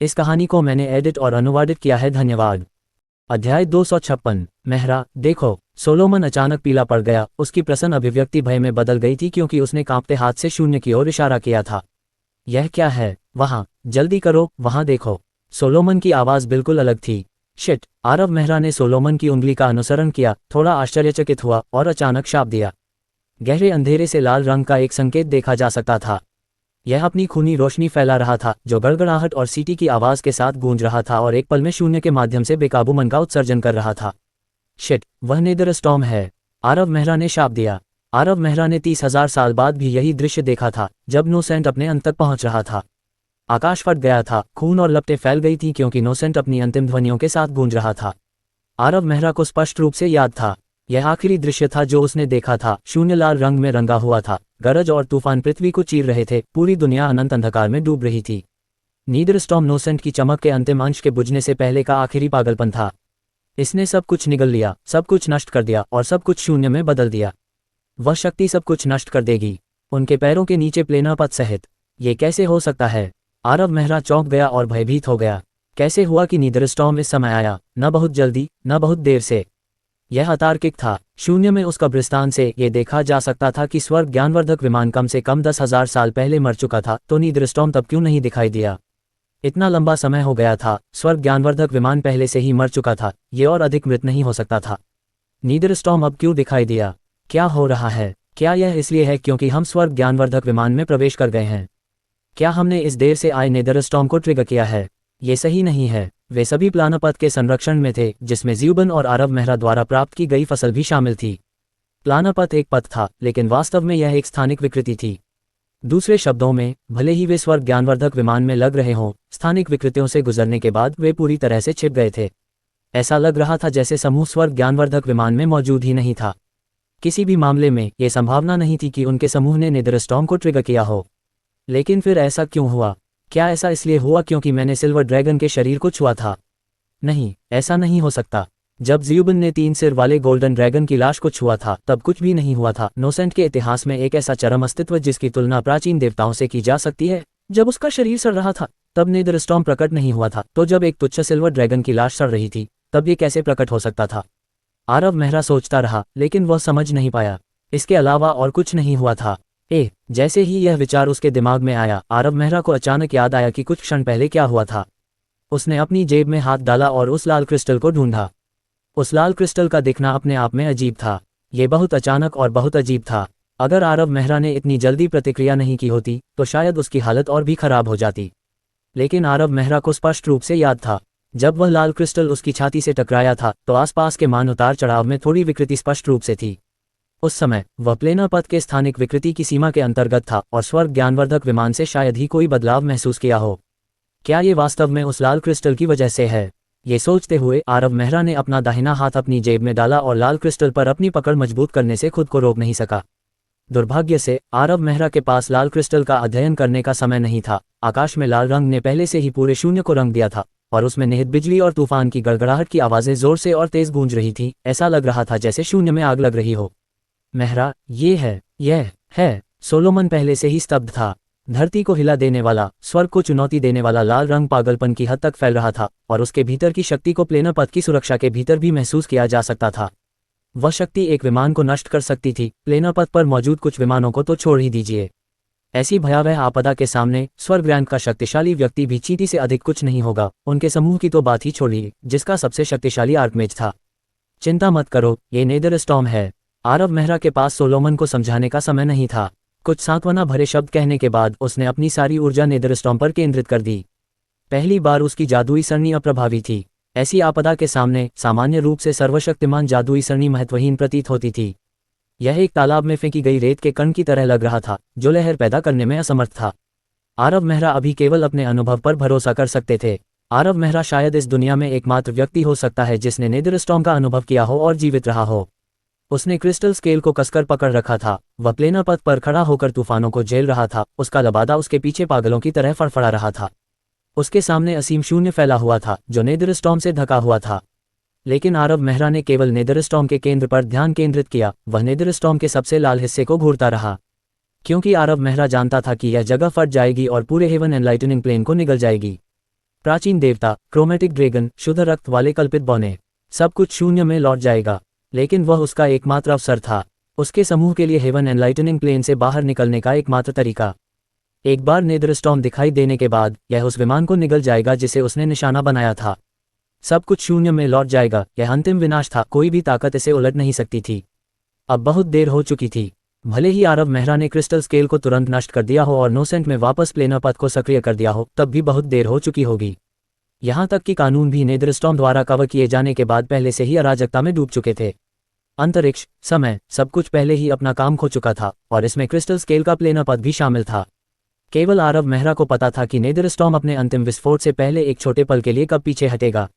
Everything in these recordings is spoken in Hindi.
इस कहानी को मैंने एडिट और अनुवादित किया है। धन्यवाद। अध्याय 256। मेहरा, देखो। सोलोमन अचानक पीला पड़ गया। उसकी प्रसन्न अभिव्यक्ति भय में बदल गई थी क्योंकि उसने कांपते हाथ से शून्य की ओर इशारा किया था। यह क्या है? वहां, जल्दी करो, वहां देखो। सोलोमन की आवाज बिल्कुल अलग थी। शिट! आरव मेहरा ने सोलोमन की उंगली का अनुसरण किया, थोड़ा आश्चर्यचकित हुआ और अचानक शाप दिया। गहरे अंधेरे से लाल रंग का एक संकेत देखा जा सकता था। यह अपनी खूनी रोशनी फैला रहा था जो गड़गड़ाहट और सीटी की आवाज के साथ गूंज रहा था और एक पल में शून्य के माध्यम से बेकाबू मन का उत्सर्जन कर रहा था। शिट! वह नेदर स्टॉर्म है, आरव मेहरा ने शाप दिया। आरव मेहरा ने 30,000 साल बाद भी यही दृश्य देखा था जब नोसेंट अपने अंत तक पहुंच रहा था। आकाश फट गया था, खून और लपटें फैल गई थीं क्योंकि नोसेंट अपनी अंतिम ध्वनियों के साथ गूंज रहा था। आरव मेहरा को स्पष्ट रूप से याद था। यह आखिरी दृश्य था जो उसने देखा था। शून्य लाल रंग में रंगा हुआ था। गरज और तूफान पृथ्वी को चीर रहे थे। पूरी दुनिया अनंत अंधकार में डूब रही थी। नीदर स्टॉर्म नोसेंट की चमक के अंतिम अंश के बुझने से पहले का आखिरी पागलपन था। इसने सब कुछ निगल लिया, सब कुछ नष्ट कर दिया और सब कुछ शून्य में बदल दिया। वह शक्ति सब कुछ नष्ट कर देगी, उनके पैरों के नीचे प्लेना पथ सहित। ये कैसे हो सकता है? आरव मेहरा चौंक गया और भयभीत हो गया। कैसे हुआ कि नीदर स्टॉर्म इस समय आया? न बहुत जल्दी, न बहुत देर से। यह अतार्किक था। शून्य में उस कब्रिस्तान से ये देखा जा सकता था कि स्वर्ग ज्ञानवर्धक विमान कम से कम 10,000 साल पहले मर चुका था, तो नीदर स्टॉर्म तब क्यों नहीं दिखाई दिया? इतना लंबा समय हो गया था, स्वर्ग ज्ञानवर्धक विमान पहले से ही मर चुका था, ये और अधिक मृत नहीं हो सकता था। नीदर स्टॉर्म अब क्यों दिखाई दिया? क्या हो रहा है? क्या यह इसलिए है क्योंकि हम स्वर्ग ज्ञानवर्धक विमान में प्रवेश कर गए हैं? क्या हमने इस देर से आए नेदर स्टॉर्म को ट्रिगर किया है? ये सही नहीं है। वे सभी प्लानपथ के संरक्षण में थे जिसमें ज़्यूबन और आरव मेहरा द्वारा प्राप्त की गई फसल भी शामिल थी। प्लानपथ एक पथ था, लेकिन वास्तव में यह एक स्थानिक विकृति थी। दूसरे शब्दों में, भले ही वे स्वर्ग ज्ञानवर्धक विमान में लग रहे हों, स्थानिक विकृतियों से गुजरने के बाद वे पूरी तरह से छिप गए थे। ऐसा लग रहा था जैसे समूह स्वर्ग ज्ञानवर्धक विमान में मौजूद ही नहीं था। किसी भी मामले में यह संभावना नहीं थी कि उनके समूह ने नेदर स्टॉर्म को ट्रिगर किया हो। लेकिन फिर ऐसा क्यों हुआ? क्या ऐसा इसलिए हुआ क्योंकि मैंने सिल्वर ड्रैगन के शरीर को छुआ था? नहीं, ऐसा नहीं हो सकता। जब ज़्यूबन ने 3 सिर वाले गोल्डन ड्रैगन की लाश को छुआ था तब कुछ भी नहीं हुआ था। नोसेंट के इतिहास में एक ऐसा चरम अस्तित्व जिसकी तुलना प्राचीन देवताओं से की जा सकती है, जब उसका शरीर सड़ रहा था तब नेदर स्टॉर्म प्रकट नहीं हुआ था, तो जब एक तुच्छ सिल्वर ड्रैगन की लाश सड़ रही थी तब ये कैसे प्रकट हो सकता था? आरव मेहरा सोचता रहा, लेकिन वह समझ नहीं पाया। इसके अलावा और कुछ नहीं हुआ था। जैसे ही यह विचार उसके दिमाग में आया, आरव मेहरा को अचानक याद आया कि कुछ क्षण पहले क्या हुआ था। उसने अपनी जेब में हाथ डाला और उस लाल क्रिस्टल को ढूंढा। उस लाल क्रिस्टल का दिखना अपने आप में अजीब था। ये बहुत अचानक और बहुत अजीब था। अगर आरव मेहरा ने इतनी जल्दी प्रतिक्रिया नहीं की होती तो शायद उसकी हालत और भी खराब हो जाती। लेकिन आरव मेहरा को स्पष्ट रूप से याद था, जब वह लाल क्रिस्टल उसकी छाती से टकराया था तो आसपास के मान उतार चढ़ाव में थोड़ी विकृति स्पष्ट रूप से थी। उस समय वह प्लेना पथ के स्थानिक विकृति की सीमा के अंतर्गत था और स्वर्ग ज्ञानवर्धक विमान से शायद ही कोई बदलाव महसूस किया हो। क्या ये वास्तव में उस लाल क्रिस्टल की वजह से है? ये सोचते हुए आरव मेहरा ने अपना दाहिना हाथ अपनी जेब में डाला और लाल क्रिस्टल पर अपनी पकड़ मजबूत करने से खुद को रोक नहीं सका। दुर्भाग्य से आरव मेहरा के पास लाल क्रिस्टल का अध्ययन करने का समय नहीं था। आकाश में लाल रंग ने पहले से ही पूरे शून्य को रंग दिया था और उसमें निहित बिजली और तूफान की गड़गड़ाहट की आवाजें जोर से और तेज गूंज रही थी। ऐसा लग रहा था जैसे शून्य में आग लग रही हो। मेहरा, यह है। सोलोमन पहले से ही स्तब्ध था। धरती को हिला देने वाला, स्वर्ग को चुनौती देने वाला लाल रंग पागलपन की हद तक फैल रहा था और उसके भीतर की शक्ति को प्लेना पथ की सुरक्षा के भीतर भी महसूस किया जा सकता था। वह शक्ति एक विमान को नष्ट कर सकती थी, प्लेना पथ पर मौजूद कुछ विमानों को तो छोड़ ही दीजिए। ऐसी भयावह आपदा के सामने स्वर्गरैंक का शक्तिशाली व्यक्ति भी चींटी से अधिक कुछ नहीं होगा। उनके समूह की तो बात ही छोड़िए, जिसका सबसे शक्तिशाली आर्कमेज था। चिंता मत करो, ये नेदर स्टॉर्म है। आरव मेहरा के पास सोलोमन को समझाने का समय नहीं था। कुछ सांत्वना भरे शब्द कहने के बाद उसने अपनी सारी ऊर्जा नेदर स्टॉर्म पर केंद्रित कर दी। पहली बार उसकी जादुई सरणी अप्रभावी थी। ऐसी आपदा के सामने सामान्य रूप से सर्वशक्तिमान जादुई सरणी महत्वहीन प्रतीत होती थी। यह एक तालाब में फेंकी गई रेत के कण की तरह लग रहा था जो लहर पैदा करने में असमर्थ था। आरव मेहरा अभी केवल अपने अनुभव पर भरोसा कर सकते थे। आरव मेहरा शायद इस दुनिया में एकमात्र व्यक्ति हो सकता है जिसने नेदर स्टॉर्म का अनुभव किया हो और जीवित रहा हो। उसने क्रिस्टल स्केल को कसकर पकड़ रखा था। वह प्लेना पथ पर खड़ा होकर तूफानों को झेल रहा था। उसका लबादा उसके पीछे पागलों की तरह फड़फड़ा रहा था। उसके सामने असीम शून्य फैला हुआ था जो नेदर स्टॉर्म से ढका हुआ था। लेकिन आरव मेहरा ने केवल नेदर स्टॉर्म के केंद्र पर ध्यान केंद्रित किया। वह नेदर स्टॉर्म के सबसे लाल हिस्से को घूरता रहा, क्योंकि आरव मेहरा जानता था कि यह जगह फट जाएगी और पूरे हेवन एनलाइटनिंग प्लेन को निगल जाएगी। प्राचीन देवता, क्रोमेटिक ड्रैगन, शुद्ध रक्त वाले कल्पित बौने, सब कुछ शून्य में लौट जाएगा। लेकिन वह उसका एकमात्र अवसर था, उसके समूह के लिए हेवन एनलाइटनिंग प्लेन से बाहर निकलने का एकमात्र तरीका। एक बार नेदरस्टॉर्म दिखाई देने के बाद यह उस विमान को निगल जाएगा जिसे उसने निशाना बनाया था। सब कुछ शून्य में लौट जाएगा। यह अंतिम विनाश था, कोई भी ताकत इसे उलट नहीं सकती थी। अब बहुत देर हो चुकी थी। भले ही आरव मेहरा ने क्रिस्टल स्केल को तुरंत नष्ट कर दिया हो और नोसेंट में वापस प्लेनर पथ को सक्रिय कर दिया हो, तब भी बहुत देर हो चुकी होगी। यहाँ तक कि कानून भी नेदरस्टॉर्म द्वारा कवर किए जाने के बाद पहले से ही अराजकता में डूब चुके थे। अंतरिक्ष, समय, सब कुछ पहले ही अपना काम खो चुका था और इसमें क्रिस्टल स्केल का प्लेनर पथ भी शामिल था। केवल आरव मेहरा को पता था कि नेदरस्टॉर्म अपने अंतिम विस्फोट से पहले एक छोटे पल के लिए कब पीछे हटेगा।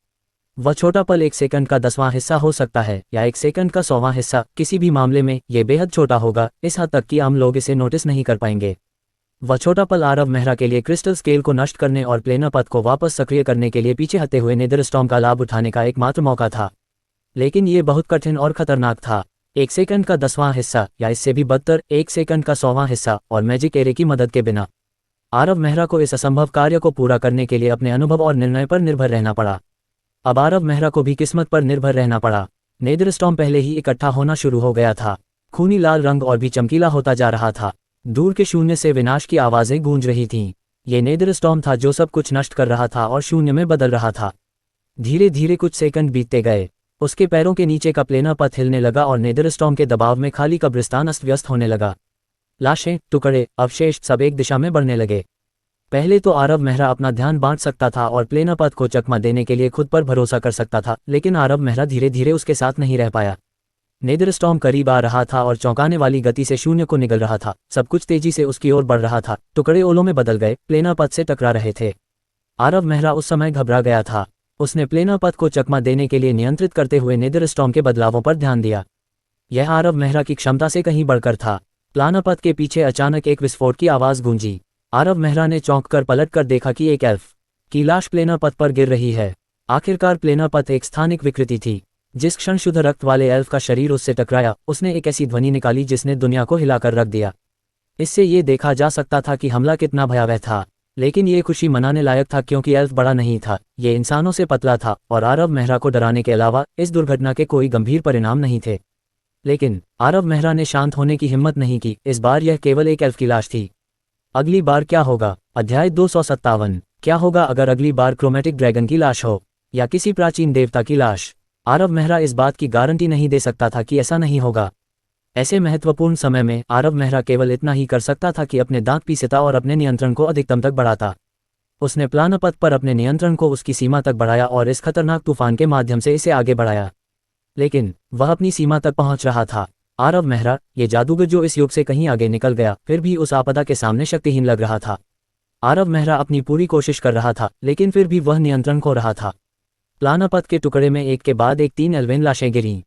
वह छोटा पल 1 सेकंड का 10वां हिस्सा हो सकता है या 1 सेकंड का 100वां हिस्सा। किसी भी मामले में यह बेहद छोटा होगा, इस हद तक कि आम लोग इसे नोटिस नहीं कर पाएंगे। वह छोटा पल आरव मेहरा के लिए क्रिस्टल स्केल को नष्ट करने और प्लेनर पथ को वापस सक्रिय करने के लिए पीछे हटे हुए नेदरस्टॉर्म का लाभ उठाने का एकमात्र मौका था। लेकिन ये बहुत कठिन और खतरनाक था। 1 सेकंड का 10वां हिस्सा या इससे भी बदतर 1 सेकंड का 100वां हिस्सा, और मैजिक एरे की मदद के बिना आरव मेहरा को इस असंभव कार्य को पूरा करने के लिए अपने अनुभव और निर्णय पर निर्भर रहना पड़ा। अब आरव मेहरा को भी किस्मत पर निर्भर रहना पड़ा। नेदरस्टॉर्म पहले ही इकट्ठा होना शुरू हो गया था। खूनी लाल रंग और भी चमकीला होता जा रहा था। दूर के शून्य से विनाश की आवाजें गूंज रही थीं। ये नेदरस्टॉर्म था जो सब कुछ नष्ट कर रहा था और शून्य में बदल रहा था। धीरे धीरे कुछ सेकंड बीतते गए। उसके पैरों के नीचे का प्लेनर पथ हिलने लगा और नेदरस्टॉर्म के दबाव में खाली कब्रिस्तान अस्त व्यस्त होने लगा। लाशें, टुकड़े, अवशेष सब एक दिशा में बढ़ने लगे। पहले तो आरव मेहरा अपना ध्यान बांट सकता था और प्लेनर पथ को चकमा देने के लिए खुद पर भरोसा कर सकता था, लेकिन आरव मेहरा धीरे धीरे उसके साथ नहीं रह पाया। नेदरस्टॉर्म करीब आ रहा था और चौंकाने वाली गति से शून्य को निगल रहा था। सब कुछ तेजी से उसकी ओर बढ़ रहा था। टुकड़े ओलों में बदल गए, प्लेनर पथ से टकरा रहे थे। आरव मेहरा उस समय घबरा गया था। उसने प्लेनर पथ को चकमा देने के लिए नियंत्रित करते हुए नेदरस्टॉर्म के बदलावों पर ध्यान दिया। यह आरव मेहरा की क्षमता से कहीं बढ़कर था। प्लानर पथ के पीछे अचानक एक विस्फोट की आवाज गूंजी। आरव मेहरा ने चौंक कर पलट कर देखा कि एक एल्फ की लाश प्लेनर पथ पर गिर रही है। आखिरकार प्लेनर पथ एक स्थानिक विकृति थी। जिस क्षण शुद्ध रक्त वाले एल्फ का शरीर उससे टकराया, उसने एक ऐसी ध्वनि निकाली जिसने दुनिया को हिलाकर रख दिया। इससे ये देखा जा सकता था कि हमला कितना भयावह था, लेकिन ये खुशी मनाने लायक था क्योंकि एल्फ बड़ा नहीं था, ये इंसानों से पतला था और आरव मेहरा को डराने के अलावा इस दुर्घटना के कोई गंभीर परिणाम नहीं थे। लेकिन आरव मेहरा ने शांत होने की हिम्मत नहीं की। इस बार यह केवल एक एल्फ की लाश थी। अगली बार क्या होगा? अध्याय 257। क्या होगा अगर अगली बार क्रोमेटिक ड्रैगन की लाश हो या किसी प्राचीन देवता की लाश? आरव मेहरा इस बात की गारंटी नहीं दे सकता था कि ऐसा नहीं होगा। ऐसे महत्वपूर्ण समय में आरव मेहरा केवल इतना ही कर सकता था कि अपने दांत पीसता और अपने नियंत्रण को अधिकतम तक बढ़ाता। उसने प्लानर पथ पर अपने नियंत्रण को उसकी सीमा तक बढ़ाया और इस खतरनाक तूफान के माध्यम से इसे आगे बढ़ाया। लेकिन वह अपनी सीमा तक पहुंच रहा था। आरव मेहरा, ये जादूगर जो इस युग से कहीं आगे निकल गया, फिर भी उस आपदा के सामने शक्तिहीन लग रहा था। आरव मेहरा अपनी पूरी कोशिश कर रहा था, लेकिन फिर भी वह नियंत्रण खो रहा था। प्लानर पथ के टुकड़े में एक के बाद एक 3 एल्वेन लाशें गिरीं।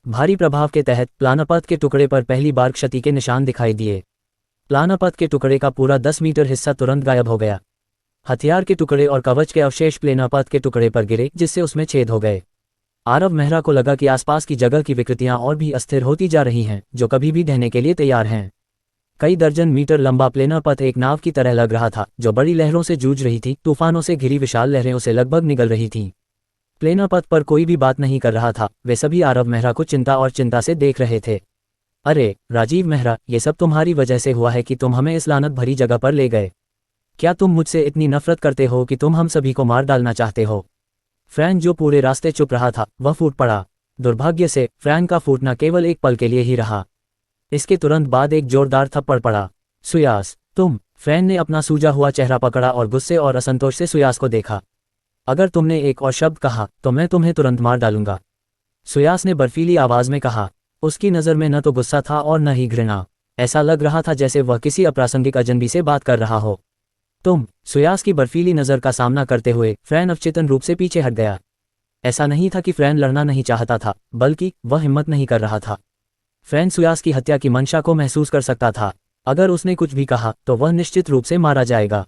भारी प्रभाव के तहत प्लानर पथ के टुकड़े पर पहली बार क्षति के निशान दिखाई दिए। प्लानर पथ के टुकड़े का पूरा 10 मीटर हिस्सा तुरंत गायब हो गया। हथियार के टुकड़े और कवच के अवशेष प्लानर पथ के टुकड़े पर गिरे, जिससे उसमें छेद हो गए। आरव मेहरा को लगा कि आसपास की जगह की विकृतियां और भी अस्थिर होती जा रही हैं, जो कभी भी ढहने के लिए तैयार हैं। कई दर्जन मीटर लंबा प्लेनर पथ एक नाव की तरह लग रहा था, जो बड़ी लहरों से जूझ रही थी। तूफानों से घिरी विशाल लहरें उसे लगभग निगल रही थीं। प्लेनर पथ पर कोई भी बात नहीं कर रहा था। वे सभी आरव मेहरा को चिंता से देख रहे थे। अरे राजीव मेहरा, ये सब तुम्हारी वजह से हुआ है कि तुम हमें इस लानत भरी जगह पर ले गए। क्या तुम मुझसे इतनी नफरत करते हो कि तुम हम सभी को मार डालना चाहते हो? फ्रैन, जो पूरे रास्ते चुप रहा था, वह फूट पड़ा। दुर्भाग्य से फ्रैन का फूटना केवल एक पल के लिए ही रहा। इसके तुरंत बाद एक जोरदार थप्पड़ पड़ा। सुयास, तुम! फ्रैन ने अपना सूजा हुआ चेहरा पकड़ा और गुस्से और असंतोष से सुयास को देखा। अगर तुमने एक और शब्द कहा तो मैं तुम्हें तुरंत मार डालूंगा, सुयास ने बर्फीली आवाज में कहा। उसकी नज़र में न तो गुस्सा था और न ही घृणा। ऐसा लग रहा था जैसे वह किसी अप्रासंगिक अजनबी से बात कर रहा हो। तुम! सुयास की बर्फीली नज़र का सामना करते हुए फ्रैन अवचेतन रूप से पीछे हट गया। ऐसा नहीं था कि फ्रैन लड़ना नहीं चाहता था, बल्कि वह हिम्मत नहीं कर रहा था। फ्रैन सुयास की हत्या की मंशा को महसूस कर सकता था। अगर उसने कुछ भी कहा तो वह निश्चित रूप से मारा जाएगा।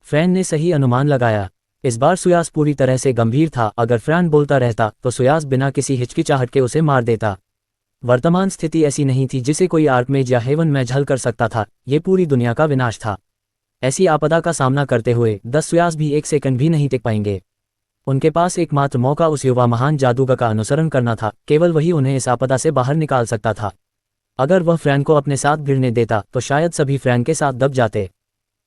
फ्रैन ने सही अनुमान लगाया। इस बार सुयास पूरी तरह से गंभीर था। अगर फ्रैन बोलता रहता तो सुयास बिना किसी हिचकिचाहट के उसे मार देता। वर्तमान स्थिति ऐसी नहीं थी जिसे कोई आर्कमेज या हेवन मैज हल कर सकता था। ये पूरी दुनिया का विनाश था। ऐसी आपदा का सामना करते हुए 10 सुयास भी 1 सेकंड भी नहीं टिक पाएंगे। उनके पास एकमात्र मौका उस युवा महान जादूगर का अनुसरण करना था, केवल वही उन्हें इस आपदा से बाहर निकाल सकता था। अगर वह फ्रैन को अपने साथ भिड़ने देता तो शायद सभी फ्रैन के साथ दब जाते।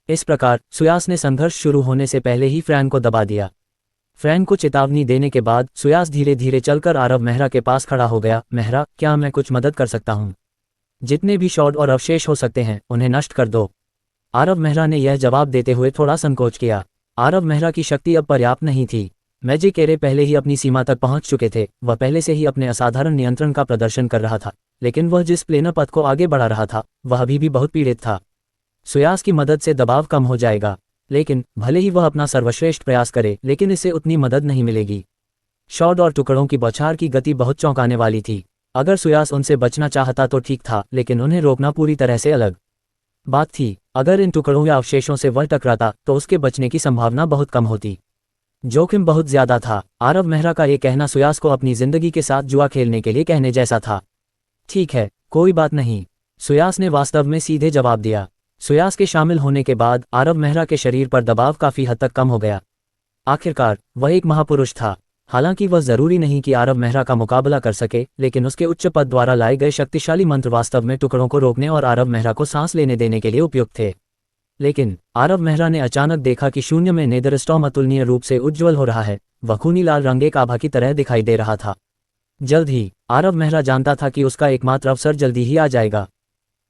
इस प्रकार सुयास ने संघर्ष शुरू होने से पहले ही फ्रैन को दबा दिया। फ्रैन को चेतावनी देने के बाद सुयास धीरे धीरे चलकर आरव मेहरा के पास खड़ा हो गया। मेहरा, क्या मैं कुछ मदद कर सकता हूँ? जितने भी शॉट और अवशेष हो सकते हैं उन्हें नष्ट कर दो। आरव मेहरा ने यह जवाब देते हुए थोड़ा संकोच किया। आरव मेहरा की शक्ति अब पर्याप्त नहीं थी। मैजिक एरे पहले ही अपनी सीमा तक पहुंच चुके थे। वह पहले से ही अपने असाधारण नियंत्रण का प्रदर्शन कर रहा था, लेकिन वह जिस प्लेनर पथ को आगे बढ़ा रहा था वह अभी भी बहुत पीड़ित था। सुयास की मदद से दबाव कम हो जाएगा, लेकिन भले ही वह अपना सर्वश्रेष्ठ प्रयास करे, लेकिन इससे उतनी मदद नहीं मिलेगी। शॉट और टुकड़ों की बौछार की गति बहुत चौंकाने वाली थी। अगर सुयास उनसे बचना चाहता तो ठीक था, लेकिन उन्हें रोकना पूरी तरह से अलग बात थी। अगर इन टुकड़ों या अवशेषों से वह टकराता तो उसके बचने की संभावना बहुत कम होती। जोखिम बहुत ज्यादा था। आरव मेहरा का ये कहना सुयास को अपनी जिंदगी के साथ जुआ खेलने के लिए कहने जैसा था। ठीक है, कोई बात नहीं, सुयास ने वास्तव में सीधे जवाब दिया। सुयास के शामिल होने के बाद आरव मेहरा के शरीर पर दबाव काफी हद तक कम हो गया। आखिरकार वह एक महापुरुष था। हालांकि वह जरूरी नहीं कि आरव मेहरा का मुकाबला कर सके, लेकिन उसके उच्च पद द्वारा लाए गए शक्तिशाली मंत्र वास्तव में टुकड़ों को रोकने और आरव मेहरा को सांस लेने देने के लिए उपयुक्त थे। लेकिन आरव मेहरा ने अचानक देखा कि शून्य में नेदरस्टॉर्म अतुलनीय रूप से उज्ज्वल हो रहा है। वह खूनी लाल रंग एक आभा की तरह दिखाई दे रहा था। जल्द ही आरव मेहरा जानता था कि उसका एकमात्र अवसर जल्दी ही आ जाएगा।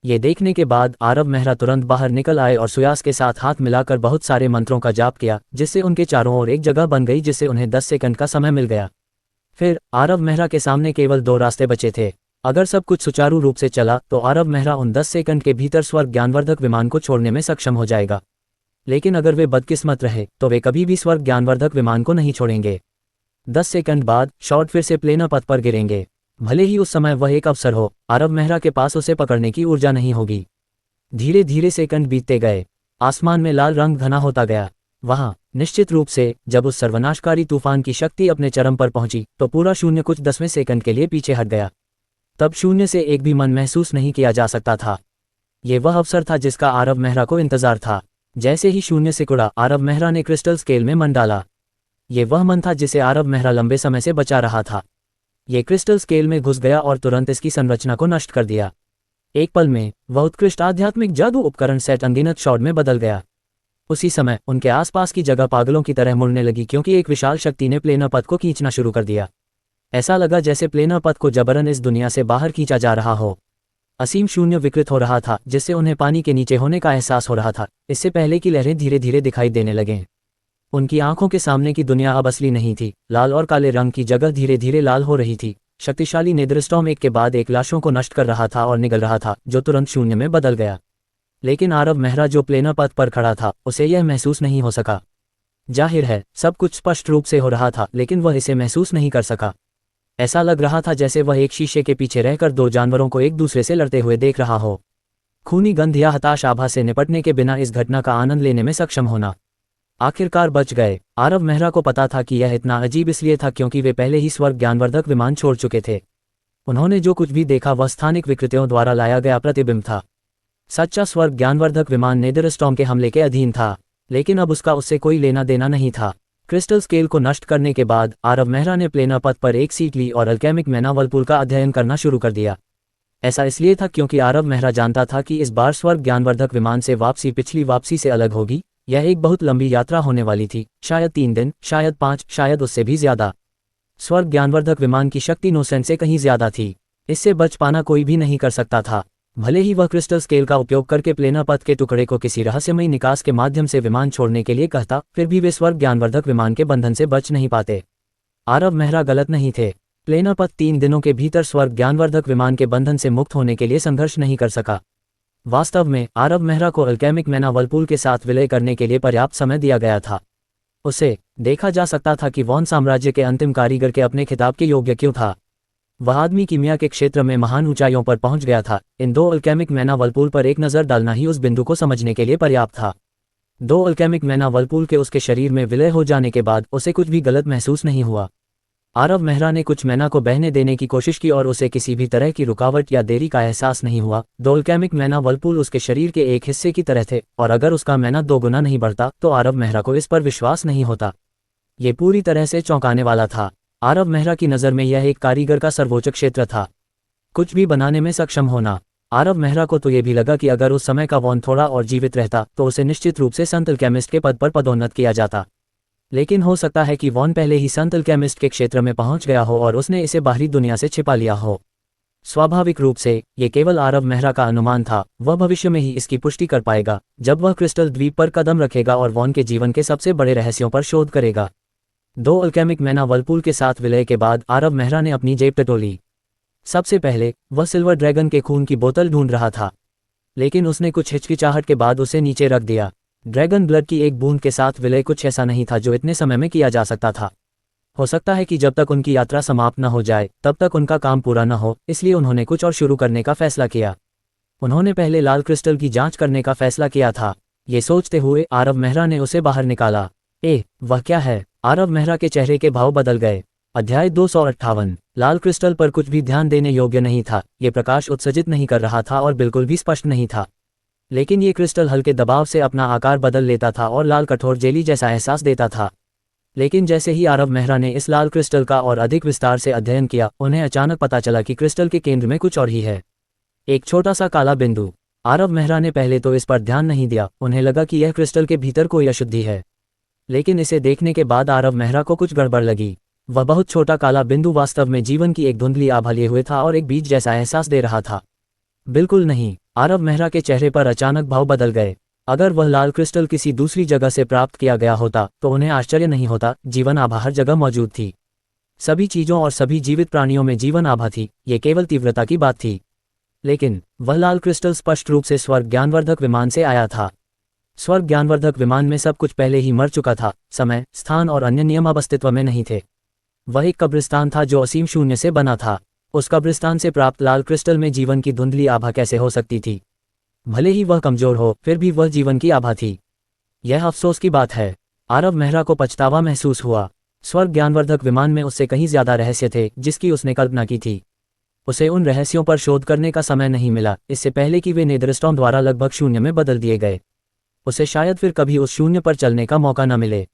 ये देखने के बाद आरव मेहरा तुरंत बाहर निकल आए और सुयास के साथ हाथ मिलाकर बहुत सारे मंत्रों का जाप किया, जिससे उनके चारों ओर एक जगह बन गई, जिससे उन्हें 10 सेकंड का समय मिल गया। फिर आरव मेहरा के सामने केवल 2 रास्ते बचे थे। अगर सब कुछ सुचारू रूप से चला तो आरव मेहरा उन 10 सेकंड के भीतर स्वर्ग ज्ञानवर्धक विमान को छोड़ने में सक्षम हो जाएगा। लेकिन अगर वे बदकिस्मत रहे तो वे कभी भी स्वर्ग ज्ञानवर्धक विमान को नहीं छोड़ेंगे। 10 सेकंड बाद शॉट फिर से प्लेनर पथ पर गिरेंगे। भले ही उस समय वह एक अवसर हो, आरव मेहरा के पास उसे पकड़ने की ऊर्जा नहीं होगी। धीरे धीरे सेकंड बीतते गए। आसमान में लाल रंग घना होता गया। वहां निश्चित रूप से जब उस सर्वनाशकारी तूफान की शक्ति अपने चरम पर पहुंची तो पूरा शून्य कुछ 10वें सेकंड के लिए पीछे हट गया। तब शून्य से एक भी मन महसूस नहीं किया जा सकता था। ये वह अवसर था जिसका आरव मेहरा को इंतजार था। जैसे ही शून्य से कुड़ा, आरव मेहरा ने क्रिस्टल स्केल में मन डाला। ये वह मन था जिसे आरव मेहरा लंबे समय से बचा रहा था। ये क्रिस्टल स्केल में घुस गया और तुरंत इसकी संरचना को नष्ट कर दिया। एक पल में वह उत्कृष्ट आध्यात्मिक जादू उपकरण सेट अनगिनत शॉट में बदल गया। उसी समय उनके आसपास की जगह पागलों की तरह मुड़ने लगी, क्योंकि एक विशाल शक्ति ने प्लेनर पथ को खींचना शुरू कर दिया। ऐसा लगा जैसे प्लेनर पथ को जबरन इस दुनिया से बाहर खींचा जा रहा हो। असीम शून्य विकृत हो रहा था, जिससे उन्हें पानी के नीचे होने का एहसास हो रहा था। इससे पहले की लहरें धीरे धीरे दिखाई देने लगे। उनकी आंखों के सामने की दुनिया अब असली नहीं थी। लाल और काले रंग की जगह धीरे धीरे लाल हो रही थी। शक्तिशाली नेदरस्टॉर्म एक के बाद एक लाशों को नष्ट कर रहा था और निगल रहा था, जो तुरंत शून्य में बदल गया। लेकिन आरव मेहरा जो प्लेनर पथ पर खड़ा था, उसे यह महसूस नहीं हो सका। जाहिर है सब कुछ स्पष्ट रूप से हो रहा था, लेकिन वह इसे महसूस नहीं कर सका। ऐसा लग रहा था जैसे वह एक शीशे के पीछे रहकर 2 जानवरों को एक दूसरे से लड़ते हुए देख रहा हो। खूनी गंध या हताश आभा से निपटने के बिना इस घटना का आनंद लेने में सक्षम होना। आखिरकार बच गए। आरव मेहरा को पता था कि यह इतना अजीब इसलिए था क्योंकि वे पहले ही स्वर्ग ज्ञानवर्धक विमान छोड़ चुके थे। उन्होंने जो कुछ भी देखा वह स्थानिक विकृतियों द्वारा लाया गया प्रतिबिंब था। सच्चा स्वर्ग ज्ञानवर्धक विमान नेदरस्टॉर्म के हमले के अधीन था, लेकिन अब उसका उससे कोई लेना देना नहीं था। क्रिस्टल स्केल को नष्ट करने के बाद आरव मेहरा ने प्लेनर पथ पर एक सीट ली और अल्केमिक मैना वर्लपूल का अध्ययन करना शुरू कर दिया। ऐसा इसलिए था क्योंकि आरव मेहरा जानता था कि इस बार स्वर्ग ज्ञानवर्धक विमान से वापसी पिछली वापसी से अलग होगी। यह एक बहुत लंबी यात्रा होने वाली थी, शायद 3 दिन, शायद 5, शायद उससे भी ज्यादा। स्वर्ग ज्ञानवर्धक विमान की शक्ति नोसेंट से कहीं ज्यादा थी। इससे बच पाना कोई भी नहीं कर सकता था। भले ही वह क्रिस्टल स्केल का उपयोग करके प्लेनर पथ के टुकड़े को किसी रहस्यमयी निकास के माध्यम से विमान छोड़ने के लिए कहता, फिर भी वे स्वर्ग ज्ञानवर्धक विमान के बंधन से बच नहीं पाते। आरव मेहरा गलत नहीं थे। प्लेनर पथ 3 दिनों के भीतर स्वर्ग ज्ञानवर्धक विमान के बंधन से मुक्त होने के लिए संघर्ष नहीं कर सका। वास्तव में आरव मेहरा को अल्केमिक मैना वर्लपूल के साथ विलय करने के लिए पर्याप्त समय दिया गया था। उसे देखा जा सकता था कि वॉन साम्राज्य के अंतिम कारीगर के अपने खिताब के योग्य क्यों था। वह आदमी कीमिया के क्षेत्र में महान ऊंचाइयों पर पहुंच गया था। इन 2 अल्केमिक मैना वर्लपूल पर एक नज़र डालना ही उस बिंदु को समझने के लिए पर्याप्त था। 2 अल्केमिक मैना वर्लपूल के उसके शरीर में विलय हो जाने के बाद उसे कुछ भी गलत महसूस नहीं हुआ। आरव मेहरा ने कुछ मैना को बहने देने की कोशिश की और उसे किसी भी तरह की रुकावट या देरी का एहसास नहीं हुआ। दो अल्केमिक मैना वर्लपूल उसके शरीर के एक हिस्से की तरह थे और अगर उसका मैना 2 गुना नहीं बढ़ता तो आरव मेहरा को इस पर विश्वास नहीं होता। ये पूरी तरह से चौंकाने वाला था। आरव मेहरा की नज़र में यह एक कारीगर का सर्वोच्च क्षेत्र था, कुछ भी बनाने में सक्षम होना। आरव मेहरा को तो ये भी लगा कि अगर उस समय का वॉन थोड़ा और जीवित रहता तो उसे निश्चित रूप से संत अल्केमिस्ट के पद पर पदोन्नत किया जाता। लेकिन हो सकता है कि वॉन पहले ही संत अल्केमिस्ट के क्षेत्र में पहुंच गया हो और उसने इसे बाहरी दुनिया से छिपा लिया हो। स्वाभाविक रूप से ये केवल आरव मेहरा का अनुमान था, वह भविष्य में ही इसकी पुष्टि कर पाएगा जब वह क्रिस्टल द्वीप पर कदम रखेगा और वॉन के जीवन के सबसे बड़े रहस्यों पर शोध करेगा। 2 अल्केमिक मैना वर्लपूल के साथ विलय के बाद आरव मेहरा ने अपनी जेब टटोली। सबसे पहले वह सिल्वर ड्रैगन के खून की बोतल ढूंढ रहा था, लेकिन उसने कुछ हिचकिचाहट के बाद उसे नीचे रख दिया। ड्रैगन ब्लड की एक बूंद के साथ विलय कुछ ऐसा नहीं था जो इतने समय में किया जा सकता था। हो सकता है कि जब तक उनकी यात्रा समाप्त न हो जाए तब तक उनका काम पूरा न हो, इसलिए उन्होंने कुछ और शुरू करने का फैसला किया। उन्होंने पहले लाल क्रिस्टल की जांच करने का फैसला किया था। ये सोचते हुए आरव मेहरा ने उसे बाहर निकाला। वह क्या है? आरव मेहरा के चेहरे के भाव बदल गए। अध्याय 258। लाल क्रिस्टल पर कुछ भी ध्यान देने योग्य नहीं था। ये प्रकाश उत्सर्जित नहीं कर रहा था और बिल्कुल भी स्पष्ट नहीं था, लेकिन ये क्रिस्टल हल्के दबाव से अपना आकार बदल लेता था और लाल कठोर जेली जैसा एहसास देता था। लेकिन जैसे ही आरव मेहरा ने इस लाल क्रिस्टल का और अधिक विस्तार से अध्ययन किया, उन्हें अचानक पता चला कि क्रिस्टल के केंद्र में कुछ और ही है, एक छोटा सा काला बिंदु। आरव मेहरा ने पहले तो इस पर ध्यान नहीं दिया, उन्हें लगा कि यह क्रिस्टल के भीतर कोई अशुद्धि है। लेकिन इसे देखने के बाद आरव मेहरा को कुछ गड़बड़ लगी। वह बहुत छोटा काला बिंदु वास्तव में जीवन की एक धुंधली आभा लिए हुए था और एक बीज जैसा एहसास दे रहा था। बिल्कुल नहीं। आरव मेहरा के चेहरे पर अचानक भाव बदल गए। अगर वह लाल क्रिस्टल किसी दूसरी जगह से प्राप्त किया गया होता तो उन्हें आश्चर्य नहीं होता, जीवन आभा हर जगह मौजूद थी। सभी चीजों और सभी जीवित प्राणियों में जीवन आभा थी, ये केवल तीव्रता की बात थी। लेकिन वह लाल क्रिस्टल स्पष्ट रूप से स्वर्ग ज्ञानवर्धक विमान से आया था। स्वर्ग ज्ञानवर्धक विमान में सब कुछ पहले ही मर चुका था, समय, स्थान और अन्य नियम अब अस्तित्व में नहीं थे। वह एक कब्रिस्तान था जो असीम शून्य से बना था। उस कब्रिस्तान से प्राप्त लाल क्रिस्टल में जीवन की धुंधली आभा कैसे हो सकती थी? भले ही वह कमजोर हो, फिर भी वह जीवन की आभा थी। यह अफसोस की बात है। आरव मेहरा को पछतावा महसूस हुआ। स्वर्ग ज्ञानवर्धक विमान में उससे कहीं ज्यादा रहस्य थे जिसकी उसने कल्पना की थी। उसे उन रहस्यों पर शोध करने का समय नहीं मिला, इससे पहले कि वे नेदरस्टॉर्म द्वारा लगभग शून्य में बदल दिए गए। उसे शायद फिर कभी उस शून्य पर चलने का मौका न मिले।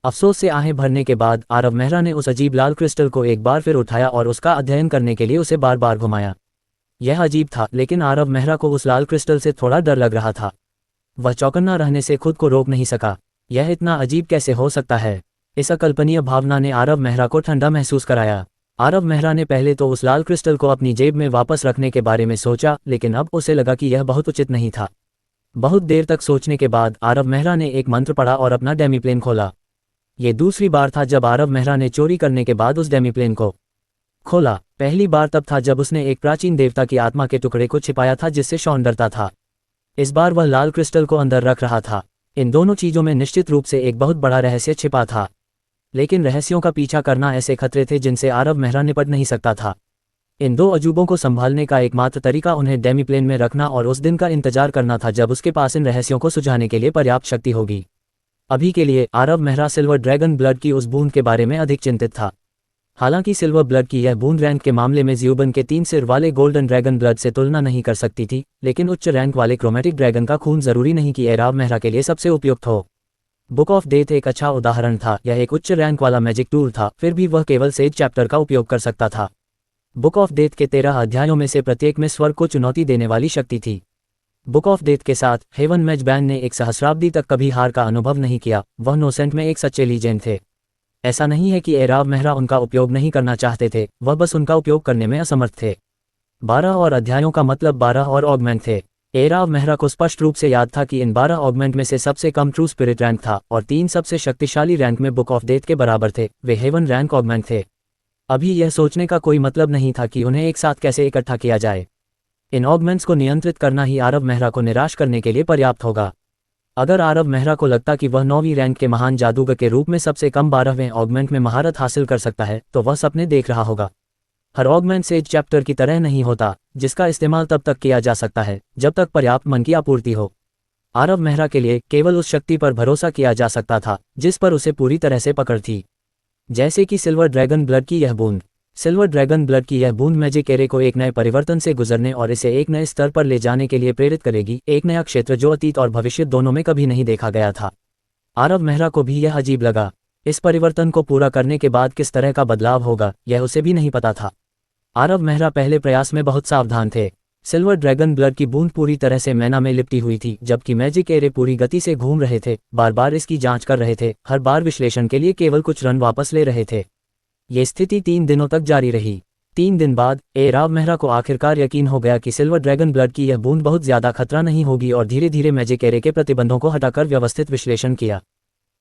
अफसोस से आहें भरने के बाद आरव मेहरा ने उस अजीब लाल क्रिस्टल को एक बार फिर उठाया और उसका अध्ययन करने के लिए उसे बार बार घुमाया। यह अजीब था, लेकिन आरव मेहरा को उस लाल क्रिस्टल से थोड़ा डर लग रहा था। वह चौकन्ना रहने से खुद को रोक नहीं सका। यह इतना अजीब कैसे हो सकता है? इस अकल्पनीय भावना ने आरव मेहरा को ठंडा महसूस कराया। आरव मेहरा ने पहले तो उस लाल क्रिस्टल को अपनी जेब में वापस रखने के बारे में सोचा, लेकिन अब उसे लगा कि यह बहुत उचित नहीं था। बहुत देर तक सोचने के बाद आरव मेहरा ने एक मंत्र पढ़ा और अपना डेमीप्लेन खोला। ये दूसरी बार था जब आरव मेहरा ने चोरी करने के बाद उस डेमीप्लेन को खोला। पहली बार तब था जब उसने एक प्राचीन देवता की आत्मा के टुकड़े को छिपाया था जिससे शॉन डरता था। इस बार वह लाल क्रिस्टल को अंदर रख रहा था। इन दोनों चीजों में निश्चित रूप से एक बहुत बड़ा रहस्य छिपा था, लेकिन रहस्यों का पीछा करना ऐसे खतरे थे जिनसे आरव मेहरा निपट नहीं सकता था। इन दो अजूबों को संभालने का एकमात्र तरीका उन्हें डेमीप्लेन में रखना और उस दिन का इंतजार करना था जब उसके पास इन रहस्यों को सुझाने के लिए पर्याप्त शक्ति होगी। अभी के लिए Aarav Mehra silver dragon blood की उस बूंद के बारे में अधिक चिंतित था। हालांकि सिल्वर ब्लड की यह बूंद रैंक के मामले में ज़्यूबन के 3 सिर वाले गोल्डन ड्रैगन ब्लड से तुलना नहीं कर सकती थी, लेकिन उच्च रैंक वाले क्रोमेटिक ड्रैगन का खून जरूरी नहीं कि आरव मेहरा के लिए सबसे उपयुक्त हो। बुक ऑफ डेथ एक अच्छा उदाहरण था। यह एक उच्च रैंक वाला मैजिक टूल था, फिर भी वह केवल सेज चैप्टर का उपयोग कर सकता था। बुक ऑफ डेथ के 13 अध्यायों में से प्रत्येक में स्वर्ग को चुनौती देने वाली शक्ति थी। बुक ऑफ डेथ के साथ हेवन मैजबैन ने एक सहस्राब्दी तक कभी हार का अनुभव नहीं किया। वह नोसेंट में एक सच्चे लीजेंड थे। ऐसा नहीं है कि आरव मेहरा उनका उपयोग नहीं करना चाहते थे, वह बस उनका उपयोग करने में असमर्थ थे। 12 और अध्यायों का मतलब 12 और ऑगमेंट थे। आरव मेहरा को स्पष्ट रूप से याद था कि इन 12 ऑगमेंट में से सबसे कम ट्रू स्पिरिट रैंक था और 3 सबसे शक्तिशाली रैंक में बुक ऑफ डेथ के बराबर थे। वे हेवन रैंक ऑगमेंट थे। अभी यह सोचने का कोई मतलब नहीं था कि उन्हें एक साथ कैसे इकट्ठा किया जाए। इन ऑगमेंट्स को नियंत्रित करना ही आरव मेहरा को निराश करने के लिए पर्याप्त होगा। अगर आरव मेहरा को लगता कि वह 9वीं रैंक के महान जादूगर के रूप में सबसे कम 12वें ऑगमेंट में महारत हासिल कर सकता है, तो वह सपने देख रहा होगा। हर ऑगमेंट सेज चैप्टर की तरह नहीं होता, जिसका इस्तेमाल तब तक किया जा सकता है जब तक पर्याप्त मन की आपूर्ति हो। आरव मेहरा के लिए केवल उस शक्ति पर भरोसा किया जा सकता था जिस पर उसे पूरी तरह से पकड़ थी। जैसे कि सिल्वर ड्रैगन ब्लड की यह बूंद। सिल्वर ड्रैगन ब्लड की यह बूंद मैजिक एरे को एक नए परिवर्तन से गुजरने और इसे एक नए स्तर पर ले जाने के लिए प्रेरित करेगी, एक नया क्षेत्र जो अतीत और भविष्य दोनों में कभी नहीं देखा गया था। आरव मेहरा को भी यह अजीब लगा। इस परिवर्तन को पूरा करने के बाद किस तरह का बदलाव होगा, यह उसे भी नहीं पता था। आरव मेहरा पहले प्रयास में बहुत सावधान थे। सिल्वर ड्रैगन ब्लड की बूंद पूरी तरह से मैना में लिपटी हुई थी, जबकि मैजिक एरे पूरी गति से घूम रहे थे, बार बार इसकी जांच कर रहे थे, हर बार विश्लेषण के लिए केवल कुछ रन वापस ले रहे थे। ये स्थिति 3 दिनों तक जारी रही। 3 दिन बाद आरव मेहरा को आखिरकार यकीन हो गया कि सिल्वर ड्रैगन ब्लड की यह बूंद बहुत ज्यादा खतरा नहीं होगी और धीरे धीरे मैजिक एरे के प्रतिबंधों को हटाकर व्यवस्थित विश्लेषण किया।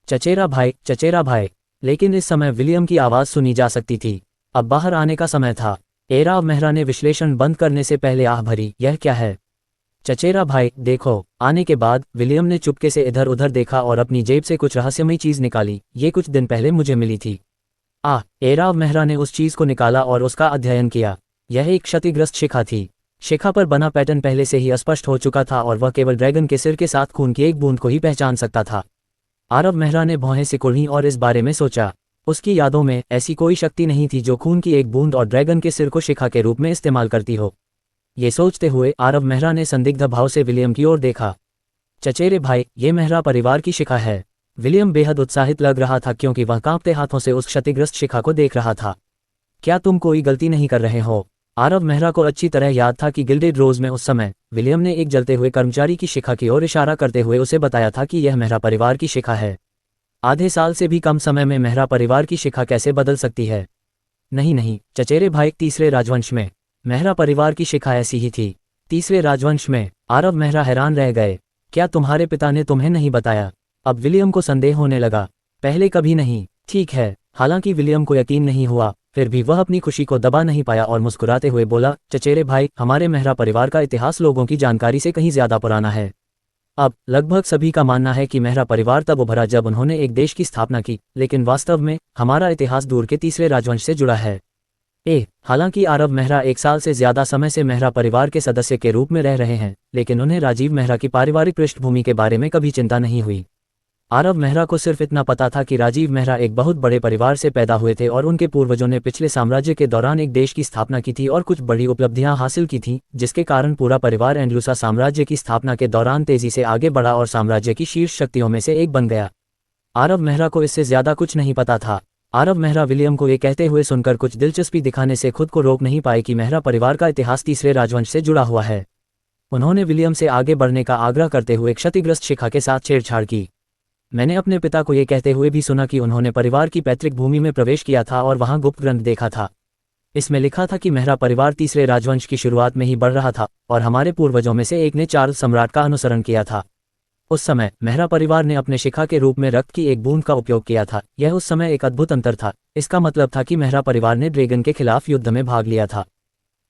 चचेरा भाई, चचेरा भाई। लेकिन इस समय विलियम की आवाज सुनी जा सकती थी। अब बाहर आने का समय था। आरव मेहरा ने विश्लेषण बंद करने से पहले आह भरी, यह क्या है? चचेरा भाई, देखो। आने के बाद विलियम ने चुपके से इधर उधर देखा और अपनी जेब से कुछ रहस्यमयी चीज निकाली। ये कुछ दिन पहले मुझे मिली थी। आरव मेहरा ने उस चीज को निकाला और उसका अध्ययन किया। यह एक क्षतिग्रस्त शिखा थी। शिखा पर बना पैटर्न पहले से ही स्पष्ट हो चुका था और वह केवल ड्रैगन के सिर के साथ खून की एक बूंद को ही पहचान सकता था। आरव मेहरा ने भौहें सिकुड़ी और इस बारे में सोचा। उसकी यादों में ऐसी कोई शक्ति नहीं थी जो खून की एक बूंद और ड्रैगन के सिर को शिखा के रूप में इस्तेमाल करती हो। ये सोचते हुए आरव मेहरा ने संदिग्ध भाव से विलियम की ओर देखा। चचेरे भाई, ये मेहरा परिवार की शिखा है। विलियम बेहद उत्साहित लग रहा था क्योंकि वह कांपते हाथों से उस क्षतिग्रस्त शिखा को देख रहा था। क्या तुम कोई गलती नहीं कर रहे हो? आरव मेहरा को अच्छी तरह याद था कि गिल्डेड रोज में उस समय विलियम ने एक जलते हुए कर्मचारी की शिखा की ओर इशारा करते हुए उसे बताया था कि यह मेहरा परिवार की शिखा है। आधे साल से भी कम समय में मेहरा परिवार की शिखा कैसे बदल सकती है? नहीं नहीं चचेरे भाई, तीसरे राजवंश में मेहरा परिवार की शिखा ऐसी ही थी। तीसरे राजवंश में? आरव मेहरा हैरान रह गए। क्या तुम्हारे पिता ने तुम्हें नहीं बताया? अब विलियम को संदेह होने लगा। पहले कभी नहीं। ठीक है। हालांकि विलियम को यकीन नहीं हुआ, फिर भी वह अपनी खुशी को दबा नहीं पाया और मुस्कुराते हुए बोला, चचेरे भाई, हमारे मेहरा परिवार का इतिहास लोगों की जानकारी से कहीं ज्यादा पुराना है। अब लगभग सभी का मानना है कि मेहरा परिवार तब उभरा जब उन्होंने एक देश की स्थापना की, लेकिन वास्तव में हमारा इतिहास दूर के तीसरे राजवंश से जुड़ा है। हालांकि आरव मेहरा 1 साल से ज्यादा समय से मेहरा परिवार के सदस्य के रूप में रह रहे हैं, लेकिन उन्हें राजीव मेहरा की पारिवारिक पृष्ठभूमि के बारे में कभी चिंता नहीं हुई। आरव मेहरा को सिर्फ इतना पता था कि राजीव मेहरा एक बहुत बड़े परिवार से पैदा हुए थे और उनके पूर्वजों ने पिछले साम्राज्य के दौरान एक देश की स्थापना की थी और कुछ बड़ी उपलब्धियां हासिल की थीं, जिसके कारण पूरा परिवार एंडलूसा साम्राज्य की स्थापना के दौरान तेजी से आगे बढ़ा और साम्राज्य की शीर्ष शक्तियों में से एक बन गया। आरव मेहरा को इससे ज्यादा कुछ नहीं पता था। आरव मेहरा विलियम को ये कहते हुए सुनकर कुछ दिलचस्पी दिखाने से खुद को रोक नहीं पाए कि मेहरा परिवार का इतिहास तीसरे राजवंश से जुड़ा हुआ है। उन्होंने विलियम से आगे बढ़ने का आग्रह करते हुए क्षतिग्रस्त शिखा के साथ छेड़छाड़ की। मैंने अपने पिता को ये कहते हुए भी सुना कि उन्होंने परिवार की पैतृक भूमि में प्रवेश किया था और वहां गुप्त ग्रंथ देखा था। इसमें लिखा था कि मेहरा परिवार तीसरे राजवंश की शुरुआत में ही बढ़ रहा था और हमारे पूर्वजों में से एक ने चार्ल्स सम्राट का अनुसरण किया था। उस समय मेहरा परिवार ने अपने शिखा के रूप में रक्त की एक बूंद का उपयोग किया था। यह उस समय एक अद्भुत अंतर था। इसका मतलब था कि मेहरा परिवार ने ड्रैगन के खिलाफ युद्ध में भाग लिया था।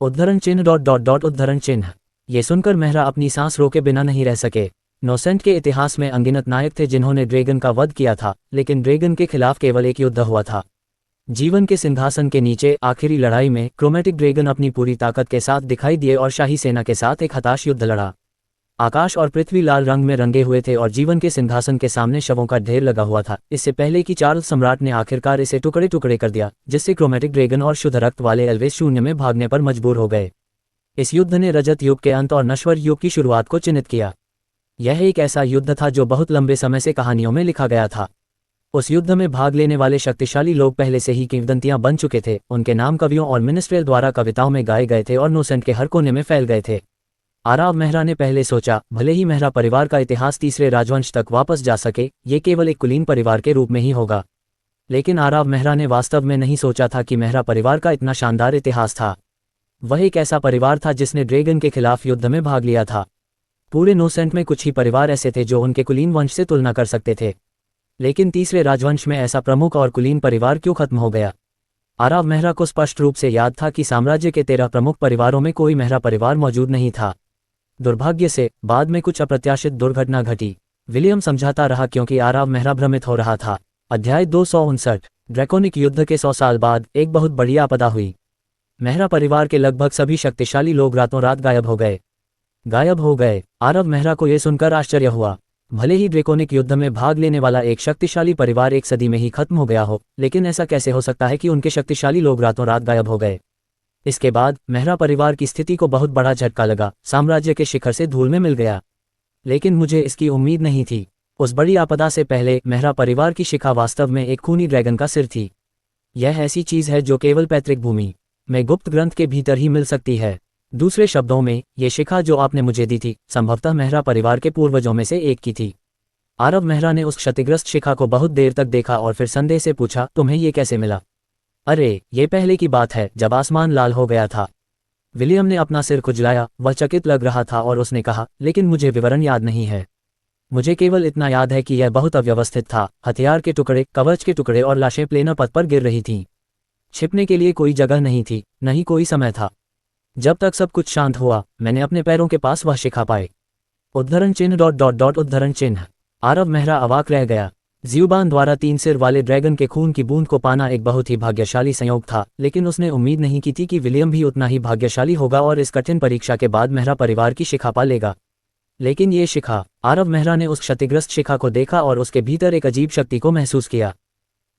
उद्धरण चिन्ह ... उद्धरण चिन्ह। ये सुनकर मेहरा अपनी सांस रोके बिना नहीं रह सके। नोसेंट के इतिहास में अनगिनत नायक थे जिन्होंने ड्रैगन का वध किया था, लेकिन ड्रैगन के खिलाफ केवल एक युद्ध हुआ था। जीवन के सिंहासन के नीचे आखिरी लड़ाई में क्रोमेटिक ड्रैगन अपनी पूरी ताकत के साथ दिखाई दिए और शाही सेना के साथ एक हताश युद्ध लड़ा। आकाश और पृथ्वी लाल रंग में रंगे हुए थे और जीवन के सिंहासन के सामने शवों का ढेर लगा हुआ था, इससे पहले कि चार्ल्स सम्राट ने आखिरकार इसे टुकड़े टुकड़े कर दिया, जिससे क्रोमेटिक ड्रैगन और शुद्ध रक्त वाले एल्वेस शून्य में भागने पर मजबूर हो गए। इस युद्ध ने रजत युग के अंत और नश्वर युग की शुरुआत को चिन्हित किया। यह एक ऐसा युद्ध था जो बहुत लंबे समय से कहानियों में लिखा गया था। उस युद्ध में भाग लेने वाले शक्तिशाली लोग पहले से ही किंवदंतियां बन चुके थे। उनके नाम कवियों और मिनिस्ट्रेल द्वारा कविताओं में गाए गए थे और नोसेंट के हर कोने में फैल गए थे। आरव मेहरा ने पहले सोचा, भले ही मेहरा परिवार का इतिहास तीसरे राजवंश तक वापस जा सके, ये केवल एक कुलीन परिवार के रूप में ही होगा। लेकिन आरव मेहरा ने वास्तव में नहीं सोचा था कि मेहरा परिवार का इतना शानदार इतिहास था। वह एक ऐसा परिवार था जिसने ड्रैगन के खिलाफ युद्ध में भाग लिया था। पूरे नोसेंट में कुछ ही परिवार ऐसे थे जो उनके कुलीन वंश से तुलना कर सकते थे, लेकिन तीसरे राजवंश में ऐसा प्रमुख और कुलीन परिवार क्यों खत्म हो गया? आरव मेहरा को स्पष्ट रूप से याद था कि साम्राज्य के 13 प्रमुख परिवारों में कोई मेहरा परिवार मौजूद नहीं था। दुर्भाग्य से बाद में कुछ अप्रत्याशित दुर्घटना घटी। विलियम समझाता रहा क्योंकि आरव मेहरा भ्रमित हो रहा था। अध्याय 259। ड्रैकोनिक युद्ध के 100 साल बाद एक बहुत बड़ी आपदा हुई। मेहरा परिवार के लगभग सभी शक्तिशाली लोग रातों रात गायब हो गए। आरव मेहरा को यह सुनकर आश्चर्य हुआ। भले ही ड्रेकोनिक युद्ध में भाग लेने वाला एक शक्तिशाली परिवार एक सदी में ही खत्म हो गया हो, लेकिन ऐसा कैसे हो सकता है कि उनके शक्तिशाली लोग रातों रात गायब हो गए। इसके बाद मेहरा परिवार की स्थिति को बहुत बड़ा झटका लगा, साम्राज्य के शिखर से धूल में मिल गया। लेकिन मुझे इसकी उम्मीद नहीं थी। उस बड़ी आपदा से पहले मेहरा परिवार की शिखा वास्तव में एक खूनी ड्रैगन का सिर थी। यह ऐसी चीज है जो केवल पैतृक भूमि में गुप्त ग्रंथ के भीतर ही मिल सकती है। दूसरे शब्दों में, ये शिखा जो आपने मुझे दी थी संभवतः मेहरा परिवार के पूर्वजों में से एक की थी। आरव मेहरा ने उस क्षतिग्रस्त शिखा को बहुत देर तक देखा और फिर संदेह से पूछा, तुम्हें ये कैसे मिला? अरे, ये पहले की बात है जब आसमान लाल हो गया था। विलियम ने अपना सिर खुजलाया, वह चकित लग रहा था और उसने कहा, लेकिन मुझे विवरण याद नहीं है। मुझे केवल इतना याद है कि यह बहुत अव्यवस्थित था। हथियार के टुकड़े, कवच के टुकड़े और लाशें प्लेन पथ पर गिर रही थीं। छिपने के लिए कोई जगह नहीं थी, न ही कोई समय था। जब तक सब कुछ शांत हुआ, मैंने अपने पैरों के पास वह शिखा पाए। उद्धरण चिन्ह ... उद्धरण चिन्ह। आरव मेहरा अवाक रह गया। ज़्यूबान द्वारा 3 सिर वाले ड्रैगन के खून की बूंद को पाना एक बहुत ही भाग्यशाली संयोग था, लेकिन उसने उम्मीद नहीं की थी कि विलियम भी उतना ही भाग्यशाली होगा और इस कठिन परीक्षा के बाद मेहरा परिवार की शिखा पा लेगा। लेकिन ये शिखा, आरव मेहरा ने उस क्षतिग्रस्त शिखा को देखा और उसके भीतर एक अजीब शक्ति को महसूस किया।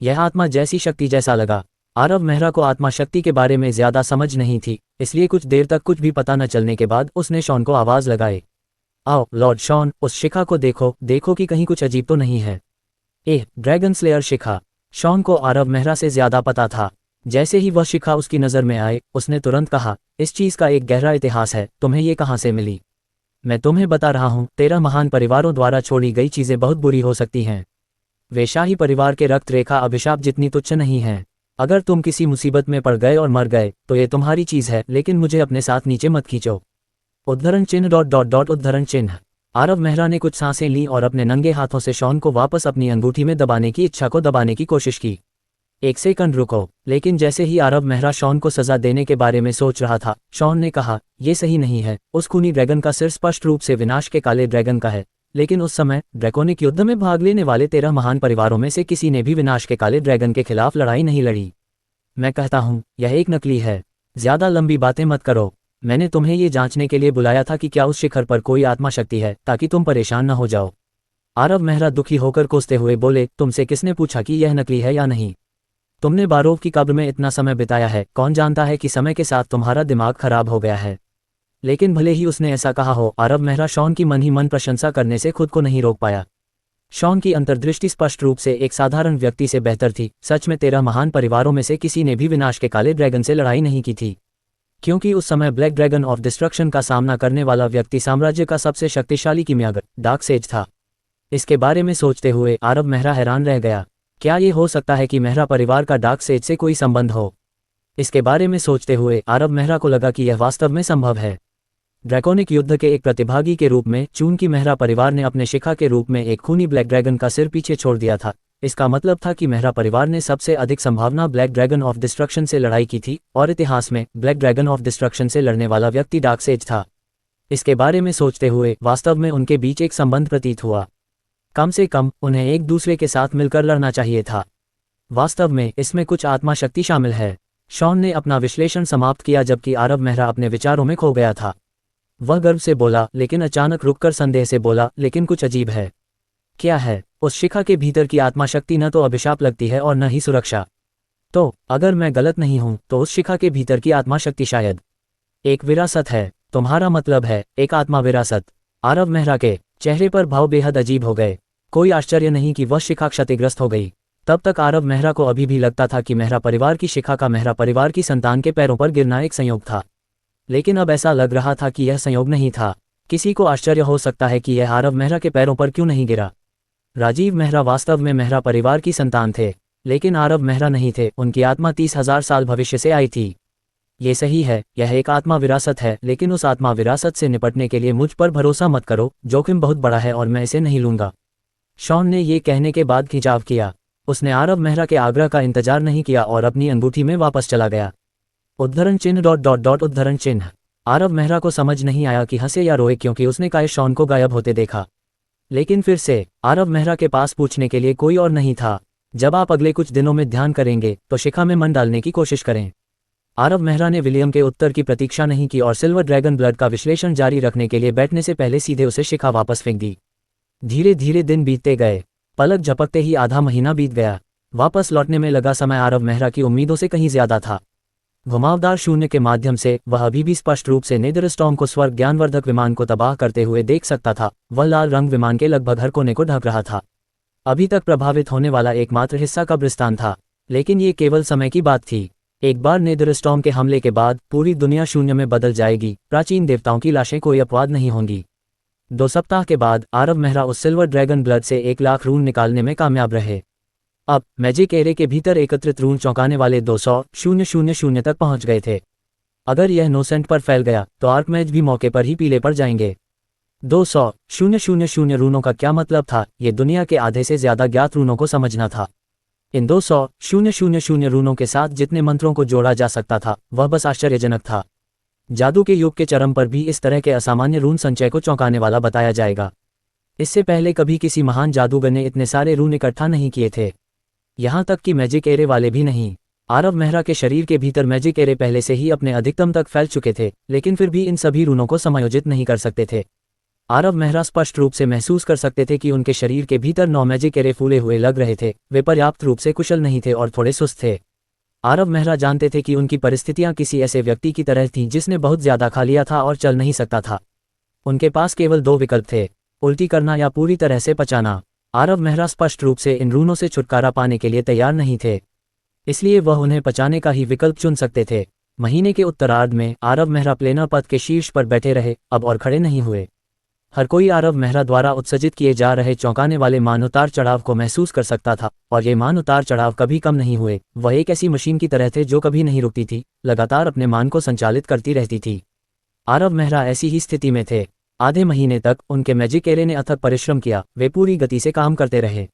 यह आत्मा जैसी शक्ति जैसा लगा। आरव मेहरा को आत्मा शक्ति के बारे में ज्यादा समझ नहीं थी, इसलिए कुछ देर तक कुछ भी पता न चलने के बाद उसने शॉन को आवाज लगाई, आओ लॉर्ड शॉन, उस शिखा को देखो कि कहीं कुछ अजीब तो नहीं है। ड्रैगन स्लेयर शिखा। शॉन को आरव मेहरा से ज्यादा पता था। जैसे ही वह शिखा उसकी नज़र में आए, उसने तुरंत कहा, इस चीज का एक गहरा इतिहास है, तुम्हें ये कहाँ से मिली? मैं तुम्हें बता रहा हूँ, 13 महान परिवारों द्वारा छोड़ी गई चीजें बहुत बुरी हो सकती हैं। वे शाही परिवार के रक्त रेखा अभिशाप जितनी तुच्छ नहीं हैं। अगर तुम किसी मुसीबत में पड़ गए और मर गए तो ये तुम्हारी चीज है, लेकिन मुझे अपने साथ नीचे मत खींचो। उद्धरण चिन्ह ... उद्धरण चिन्ह। आरव मेहरा ने कुछ सांसें ली और अपने नंगे हाथों से शॉन को वापस अपनी अंगूठी में दबाने की इच्छा को दबाने की कोशिश की। एक सेकंड रुको। लेकिन जैसे ही आरव मेहरा शॉन को सजा देने के बारे में सोच रहा था, शॉन ने कहा, ये सही नहीं है। उस खूनी ड्रैगन का सिर स्पष्ट रूप से विनाश के काले ड्रैगन का है, लेकिन उस समय ड्रैकोनिक युद्ध में भाग लेने वाले 13 महान परिवारों में से किसी ने भी विनाश के काले ड्रैगन के खिलाफ लड़ाई नहीं लड़ी। मैं कहता हूँ, यह एक नकली है। ज्यादा लंबी बातें मत करो। मैंने तुम्हें ये जांचने के लिए बुलाया था कि क्या उस शिखर पर कोई आत्मा शक्ति है, ताकि तुम परेशान न हो जाओ। आरव मेहरा दुखी होकर कोसते हुए बोले, तुमसे किसने पूछा कि यह नकली है या नहीं? तुमने बारोव की कब्र में इतना समय बिताया है, कौन जानता है कि समय के साथ तुम्हारा दिमाग खराब हो गया है। लेकिन भले ही उसने ऐसा कहा हो, आरव मेहरा शॉन की मन ही मन प्रशंसा करने से खुद को नहीं रोक पाया। शॉन की अंतर्दृष्टि स्पष्ट रूप से एक साधारण व्यक्ति से बेहतर थी। सच में 13 महान परिवारों में से किसी ने भी विनाश के काले ड्रैगन से लड़ाई नहीं की थी, क्योंकि उस समय ब्लैक ड्रैगन ऑफ डिस्ट्रक्शन का सामना करने वाला व्यक्ति साम्राज्य का सबसे शक्तिशाली कीमियागर डार्क सेज था। इसके बारे में सोचते हुए आरव मेहरा हैरान रह गया। क्या ये हो सकता है कि मेहरा परिवार का डार्क सेज से कोई संबंध हो? इसके बारे में सोचते हुए आरव मेहरा को लगा कि यह वास्तव में संभव है। ड्रैकोनिक युद्ध के एक प्रतिभागी के रूप में चूंकि मेहरा परिवार ने अपने शिखा के रूप में एक खूनी ब्लैक ड्रैगन का सिर पीछे छोड़ दिया था, इसका मतलब था कि मेहरा परिवार ने सबसे अधिक संभावना ब्लैक ड्रैगन ऑफ डिस्ट्रक्शन से लड़ाई की थी, और इतिहास में ब्लैक ड्रैगन ऑफ डिस्ट्रक्शन से लड़ने वाला व्यक्ति डार्क सेज था। इसके बारे में सोचते हुए वास्तव में उनके बीच एक संबंध प्रतीत हुआ। कम से कम उन्हें एक दूसरे के साथ मिलकर लड़ना चाहिए था। वास्तव में इसमें कुछ आत्मा शक्ति शामिल है। शॉन ने अपना विश्लेषण समाप्त किया जबकि आरव मेहरा अपने विचारों में खो गया था। वह गर्व से बोला, लेकिन अचानक रुककर संदेह से बोला, लेकिन कुछ अजीब है। क्या है? उस शिखा के भीतर की आत्मा शक्ति न तो अभिशाप लगती है और न ही सुरक्षा। तो अगर मैं गलत नहीं हूं तो उस शिखा के भीतर की आत्मा शक्ति शायद एक विरासत है। तुम्हारा मतलब है एक आत्मा विरासत? आरव मेहरा के चेहरे पर भाव बेहद अजीब हो गए। कोई आश्चर्य नहीं कि वह शिखा क्षतिग्रस्त हो गई। तब तक आरव मेहरा को अभी भी लगता था कि मेहरा परिवार की शिखा का मेहरा परिवार की संतान के पैरों पर गिरना एक संयोग था, लेकिन अब ऐसा लग रहा था कि यह संयोग नहीं था। किसी को आश्चर्य हो सकता है कि यह आरव मेहरा के पैरों पर क्यों नहीं गिरा। राजीव मेहरा वास्तव में मेहरा परिवार की संतान थे, लेकिन आरव मेहरा नहीं थे। उनकी आत्मा 30,000 साल भविष्य से आई थी। ये सही है, यह एक आत्मा विरासत है, लेकिन उस आत्मा विरासत से निपटने के लिए मुझ पर भरोसा मत करो। जोखिम बहुत बड़ा है और मैं इसे नहीं लूंगा। शॉन ने ये कहने के बाद खिंचाव किया। उसने आरव मेहरा के आग्रह का इंतजार नहीं किया और अपनी अंगूठी में वापस चला गया। उद्धरण चिन्ह ... उद्धरण चिन्ह। आरव मेहरा को समझ नहीं आया कि हंसे या रोए, क्योंकि उसने काहे शॉन को गायब होते देखा। लेकिन फिर से आरव मेहरा के पास पूछने के लिए कोई और नहीं था। जब आप अगले कुछ दिनों में ध्यान करेंगे तो शिखा में मन डालने की कोशिश करें। आरव मेहरा ने विलियम के उत्तर की प्रतीक्षा नहीं की और सिल्वर ड्रैगन ब्लड का विश्लेषण जारी रखने के लिए बैठने से पहले सीधे उसे शिखा वापस फेंक दी। धीरे धीरे दिन बीतते गए। पलक झपकते ही आधा महीना बीत गया। वापस लौटने में लगा समय आरव मेहरा की उम्मीदों से कहीं ज्यादा था। घुमावदार शून्य के माध्यम से वह अभी भी स्पष्ट रूप से नेदरस्टॉर्म को स्वर्ग ज्ञानवर्धक विमान को तबाह करते हुए देख सकता था। वह लाल रंग विमान के लगभग हर कोने को ढक रहा था। अभी तक प्रभावित होने वाला एकमात्र हिस्सा कब्रिस्तान था, लेकिन ये केवल समय की बात थी। एक बार नेदरस्टॉर्म के हमले के बाद पूरी दुनिया शून्य में बदल जाएगी। प्राचीन देवताओं की लाशें कोई अपवाद नहीं होंगी। 2 सप्ताह के बाद आरव मेहरा उस सिल्वर ड्रैगन ब्लड से 1 लाख रून निकालने में कामयाब रहे। अब मैजिक एरे के भीतर एकत्रित रून चौंकाने वाले 200,000 तक पहुंच गए थे। अगर यह नोसेंट पर फैल गया तो आर्कमैज भी मौके पर ही पीले पड़ जाएंगे। 200,000 रूनों का क्या मतलब था? ये दुनिया के आधे से ज्यादा ज्ञात रूनों को समझना था। इन 200,000 रूनों के साथ जितने मंत्रों को जोड़ा जा सकता था वह बस आश्चर्यजनक था। जादू के युग के चरम पर भी इस तरह के असामान्य रून संचय को चौंकाने वाला बताया जाएगा। इससे पहले कभी किसी महान जादूगर ने इतने सारे रून इकट्ठा नहीं किए थे, यहाँ तक कि मैजिक एरे वाले भी नहीं। आरव मेहरा के शरीर के भीतर मैजिक एरे पहले से ही अपने अधिकतम तक फैल चुके थे, लेकिन फिर भी इन सभी रूनों को समायोजित नहीं कर सकते थे। आरव मेहरा स्पष्ट रूप से महसूस कर सकते थे कि उनके शरीर के भीतर 9 मैजिक एरे फूले हुए लग रहे थे। वे पर्याप्त रूप से कुशल नहीं थे और थोड़े सुस्त थे। आरव मेहरा जानते थे कि उनकी परिस्थितियां किसी ऐसे व्यक्ति की तरह थीं जिसने बहुत ज्यादा खा लिया था और चल नहीं सकता था। उनके पास केवल 2 विकल्प थे, उल्टी करना या पूरी तरह से पचाना। आरव मेहरा स्पष्ट रूप से इन रूनों से छुटकारा पाने के लिए तैयार नहीं थे, इसलिए वह उन्हें पचाने का ही विकल्प चुन सकते थे। महीने के उत्तरार्ध में आरव मेहरा प्लेनर पथ के शीर्ष पर बैठे रहे, अब और खड़े नहीं हुए। हर कोई आरव मेहरा द्वारा उत्सर्जित किए जा रहे चौंकाने वाले मान उतार चढ़ाव को महसूस कर सकता था, और ये मान उतार चढ़ाव कभी कम नहीं हुए। वह एक ऐसी मशीन की तरह थे जो कभी नहीं रुकती थी, लगातार अपने मान को संचालित करती रहती थी। आरव मेहरा ऐसी ही स्थिति में थे। आधे महीने तक उनके मैजिक एरे ने अथक परिश्रम किया, वे पूरी गति से काम करते रहे।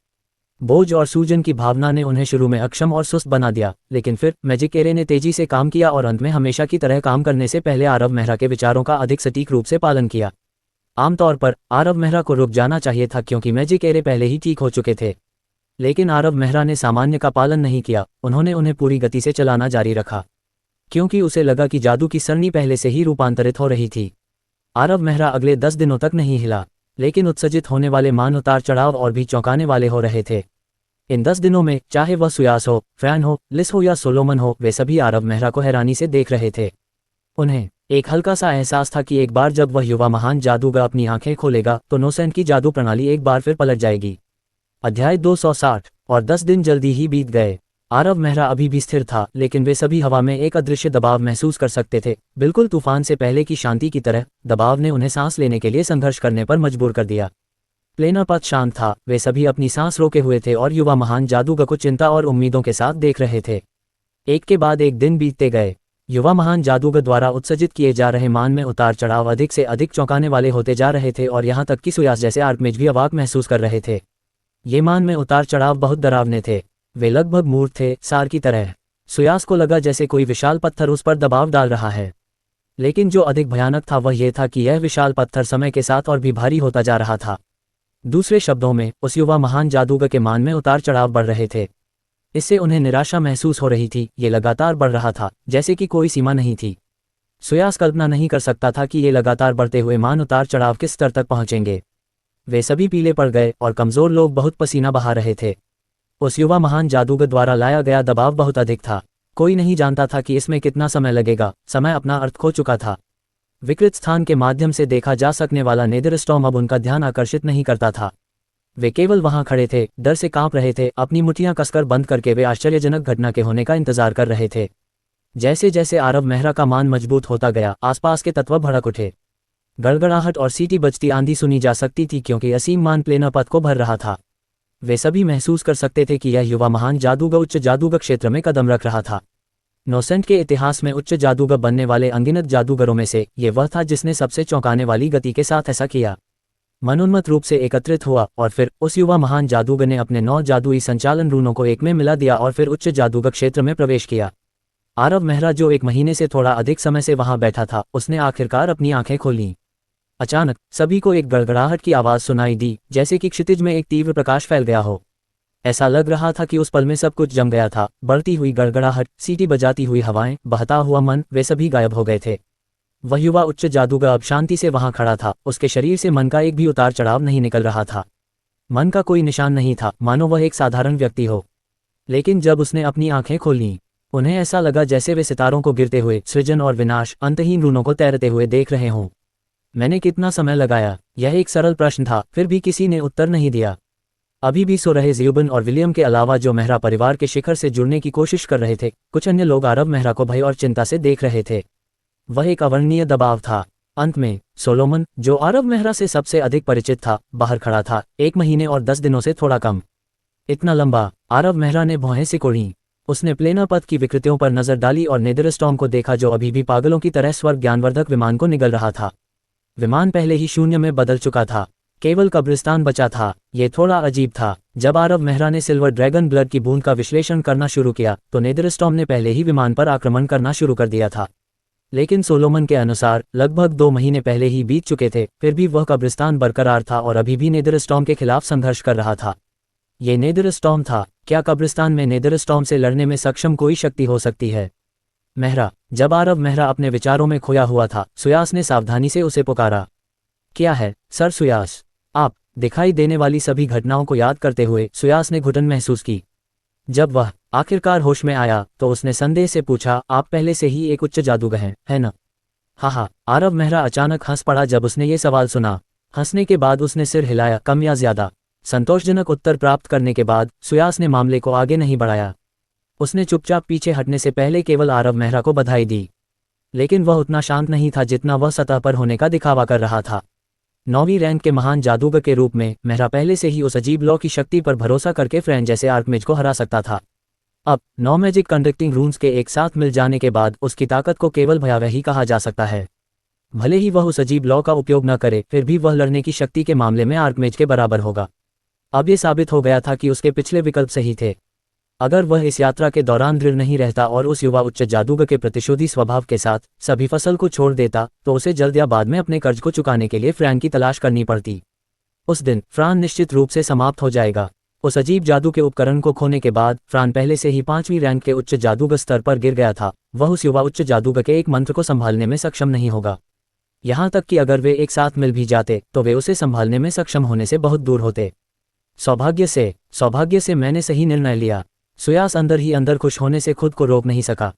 बोझ और सूजन की भावना ने उन्हें शुरू में अक्षम और सुस्त बना दिया, लेकिन फिर मैजिक एरे ने तेजी से काम किया और अंत में हमेशा की तरह काम करने से पहले आरव मेहरा के विचारों का अधिक सटीक रूप से पालन किया। आमतौर पर आरव मेहरा को रुक जाना चाहिए था क्योंकि मैजिक एरे पहले ही ठीक हो चुके थे, लेकिन आरव मेहरा ने सामान्य का पालन नहीं किया। उन्होंने उन्हें पूरी गति से चलाना जारी रखा, क्योंकि उसे लगा कि जादू की सरणी पहले से ही रूपांतरित हो रही थी। आरव मेहरा अगले 10 दिनों तक नहीं हिला, लेकिन उत्सर्जित होने वाले मान उतार चढ़ाव और भी चौंकाने वाले हो रहे थे। इन 10 दिनों में चाहे वह सुयास हो, फैन हो, लिस हो या सोलोमन हो, वे सभी आरव मेहरा को हैरानी से देख रहे थे। उन्हें एक हल्का सा एहसास था कि एक बार जब वह युवा महान जादूगर अपनी आंखें खोलेगा तो नोसेंट की जादू प्रणाली एक बार फिर पलट जाएगी। अध्याय 260। और 10 दिन जल्दी ही बीत गए। आरव मेहरा अभी भी स्थिर था, लेकिन वे सभी हवा में एक अदृश्य दबाव महसूस कर सकते थे, बिल्कुल तूफान से पहले की शांति की तरह। दबाव ने उन्हें सांस लेने के लिए संघर्ष करने पर मजबूर कर दिया। प्लेनर पथ शांत था, वे सभी अपनी सांस रोके हुए थे और युवा महान जादूगर को चिंता और उम्मीदों के साथ देख रहे थे। एक के बाद एक दिन बीतते गए। युवा महान जादूगर द्वारा उत्सर्जित किए जा रहे मान में उतार चढ़ाव अधिक से अधिक चौंकाने वाले होते जा रहे थे, और यहाँ तक कि सुयास जैसे आर्कमेज भी अवाक महसूस कर रहे थे। ये मान में उतार चढ़ाव बहुत डरावने थे, वे लगभग मूर्त थे, सार की तरह। सुयास को लगा जैसे कोई विशाल पत्थर उस पर दबाव डाल रहा है, लेकिन जो अधिक भयानक था वह यह था कि यह विशाल पत्थर समय के साथ और भी भारी होता जा रहा था। दूसरे शब्दों में, उस युवा महान जादूगर के मान में उतार चढ़ाव बढ़ रहे थे। इससे उन्हें निराशा महसूस हो रही थी, ये लगातार बढ़ रहा था, जैसे कि कोई सीमा नहीं थी। सुयास कल्पना नहीं कर सकता था कि ये लगातार बढ़ते हुए मान उतार चढ़ाव किस स्तर तक पहुंचेंगे। वे सभी पीले पड़ गए और कमजोर लोग बहुत पसीना बहा रहे थे। उस युवा महान जादूगर द्वारा लाया गया दबाव बहुत अधिक था। कोई नहीं जानता था कि इसमें कितना समय लगेगा। समय अपना अर्थ खो चुका था। विकृत स्थान के माध्यम से देखा जा सकने वाला नेदरस्टॉर्म अब उनका ध्यान आकर्षित नहीं करता था। वे केवल वहां खड़े थे, डर से कांप रहे थे, अपनी मुट्ठियां कसकर बंद करके वे आश्चर्यजनक घटना के होने का इंतजार कर रहे थे। जैसे जैसे आरव मेहरा का मान मजबूत होता गया, आसपास के तत्व भड़क उठे। गड़गड़ाहट और सीटी बजती आंधी सुनी जा सकती थी क्योंकि असीम मान प्लेनर पथ को भर रहा था। वे सभी महसूस कर सकते थे कि यह युवा महान जादूगर उच्च जादूगर क्षेत्र में कदम रख रहा था। नोसेंट के इतिहास में उच्च जादूगर बनने वाले अनगिनत जादूगरों में से ये वह था जिसने सबसे चौंकाने वाली गति के साथ ऐसा किया। मनोन्मत्त रूप से एकत्रित हुआ और फिर उस युवा महान जादूगर ने अपने 9 जादुई संचालन रूनों को एक में मिला दिया और फिर उच्च जादूगर क्षेत्र में प्रवेश किया। आरव मेहरा, जो 1 महीने से थोड़ा अधिक समय से वहां बैठा था, उसने आखिरकार अपनी आंखें खोलीं। अचानक सभी को एक गड़गड़ाहट की आवाज सुनाई दी, जैसे कि क्षितिज में एक तीव्र प्रकाश फैल गया हो। ऐसा लग रहा था कि उस पल में सब कुछ जम गया था। बढ़ती हुई गड़गड़ाहट, सीटी बजाती हुई हवाएं, बहता हुआ मन, वे सभी गायब हो गए थे। वह युवा उच्च जादूगर अब शांति से वहां खड़ा था। उसके शरीर से मन का एक भी उतार चढ़ाव नहीं निकल रहा था। मन का कोई निशान नहीं था, मानो वह एक साधारण व्यक्ति हो। लेकिन जब उसने अपनी आंखें खोलीं, उन्हें ऐसा लगा जैसे वे सितारों को गिरते हुए, सृजन और विनाश, अंतहीन रूनों को तैरते हुए देख रहे हों। मैंने कितना समय लगाया? यह एक सरल प्रश्न था, फिर भी किसी ने उत्तर नहीं दिया। अभी भी सो रहे ज़्यूबन और विलियम के अलावा, जो मेहरा परिवार के शिखर से जुड़ने की कोशिश कर रहे थे, कुछ अन्य लोग आरव मेहरा को भय और चिंता से देख रहे थे। वह एक अवर्णनीय दबाव था। अंत में सोलोमन, जो आरव मेहरा से सबसे अधिक परिचित था, बाहर खड़ा था, 1 महीने और 10 दिनों से थोड़ा कम। इतना लंबा। आरव मेहरा ने भौहें सिकोड़ी। उसने प्लेना पथ की विकृतियों पर नजर डाली और नेदरस्टॉर्म को देखा, जो अभी भी पागलों की तरह स्वर्ग ज्ञानवर्धक विमान को निगल रहा था। विमान पहले ही शून्य में बदल चुका था, केवल कब्रिस्तान बचा था। ये थोड़ा अजीब था। जब आरव मेहरा ने सिल्वर ड्रैगन ब्लड की बूंद का विश्लेषण करना शुरू किया, तो नेदरस्टॉर्म ने पहले ही विमान पर आक्रमण करना शुरू कर दिया था। लेकिन सोलोमन के अनुसार लगभग 2 महीने पहले ही बीत चुके थे, फिर भी वह कब्रिस्तान बरकरार था और अभी भी नेदरस्टॉर्म के खिलाफ संघर्ष कर रहा था। ये नेदरस्टॉर्म था। क्या कब्रिस्तान में नेदरस्टॉर्म से लड़ने में सक्षम कोई शक्ति हो सकती है? मेहरा। जब आरव मेहरा अपने विचारों में खोया हुआ था, सुयास ने सावधानी से उसे पुकारा। क्या है, सर सुयास? आप? दिखाई देने वाली सभी घटनाओं को याद करते हुए सुयास ने घुटन महसूस की। जब वह आखिरकार होश में आया, तो उसने संदेह से पूछा, आप पहले से ही एक उच्च जादूगर हैं, है न? हाँ। आरव मेहरा अचानक हंस पड़ा जब उसने ये सवाल सुना। हंसने के बाद उसने सिर हिलाया, कम या ज्यादा। संतोषजनक उत्तर प्राप्त करने के बाद सुयास ने मामले को आगे नहीं बढ़ाया। उसने चुपचाप पीछे हटने से पहले केवल आरव मेहरा को बधाई दी। लेकिन वह उतना शांत नहीं था जितना वह सतह पर होने का दिखावा कर रहा था। 9वीं रैंक के महान जादूगर के रूप में मेहरा पहले से ही उस अजीब लॉ की शक्ति पर भरोसा करके फ्रेंड जैसे आर्कमेज को हरा सकता था। अब 9 मैजिक कंडक्टिंग रून्स के एक साथ मिल जाने के बाद उसकी ताकत को केवल भयावह ही कहा जा सकता है। भले ही वह उस अजीब लॉ का उपयोग न करे, फिर भी वह लड़ने की शक्ति के मामले में आर्कमेज के बराबर होगा। अब ये साबित हो गया था कि उसके पिछले विकल्प सही थे। अगर वह इस यात्रा के दौरान दृढ़ नहीं रहता और उस युवा उच्च जादूगर के प्रतिशोधी स्वभाव के साथ सभी फसल को छोड़ देता, तो उसे जल्द या बाद में अपने कर्ज को चुकाने के लिए फ्रैन की तलाश करनी पड़ती। उस दिन फ्रान निश्चित रूप से समाप्त हो जाएगा। उस अजीब जादू के उपकरण को खोने के बाद फ्रान पहले से ही 5वीं रैंक के उच्च जादूगर स्तर पर गिर गया था। वह उस युवा उच्च जादूगर के एक मंत्र को संभालने में सक्षम नहीं होगा। यहाँ तक कि अगर वे एक साथ मिल भी जाते, तो वे उसे संभालने में सक्षम होने से बहुत दूर होते। सौभाग्य से मैंने सही निर्णय लिया। सुयास अंदर ही अंदर खुश होने से खुद को रोक नहीं सका।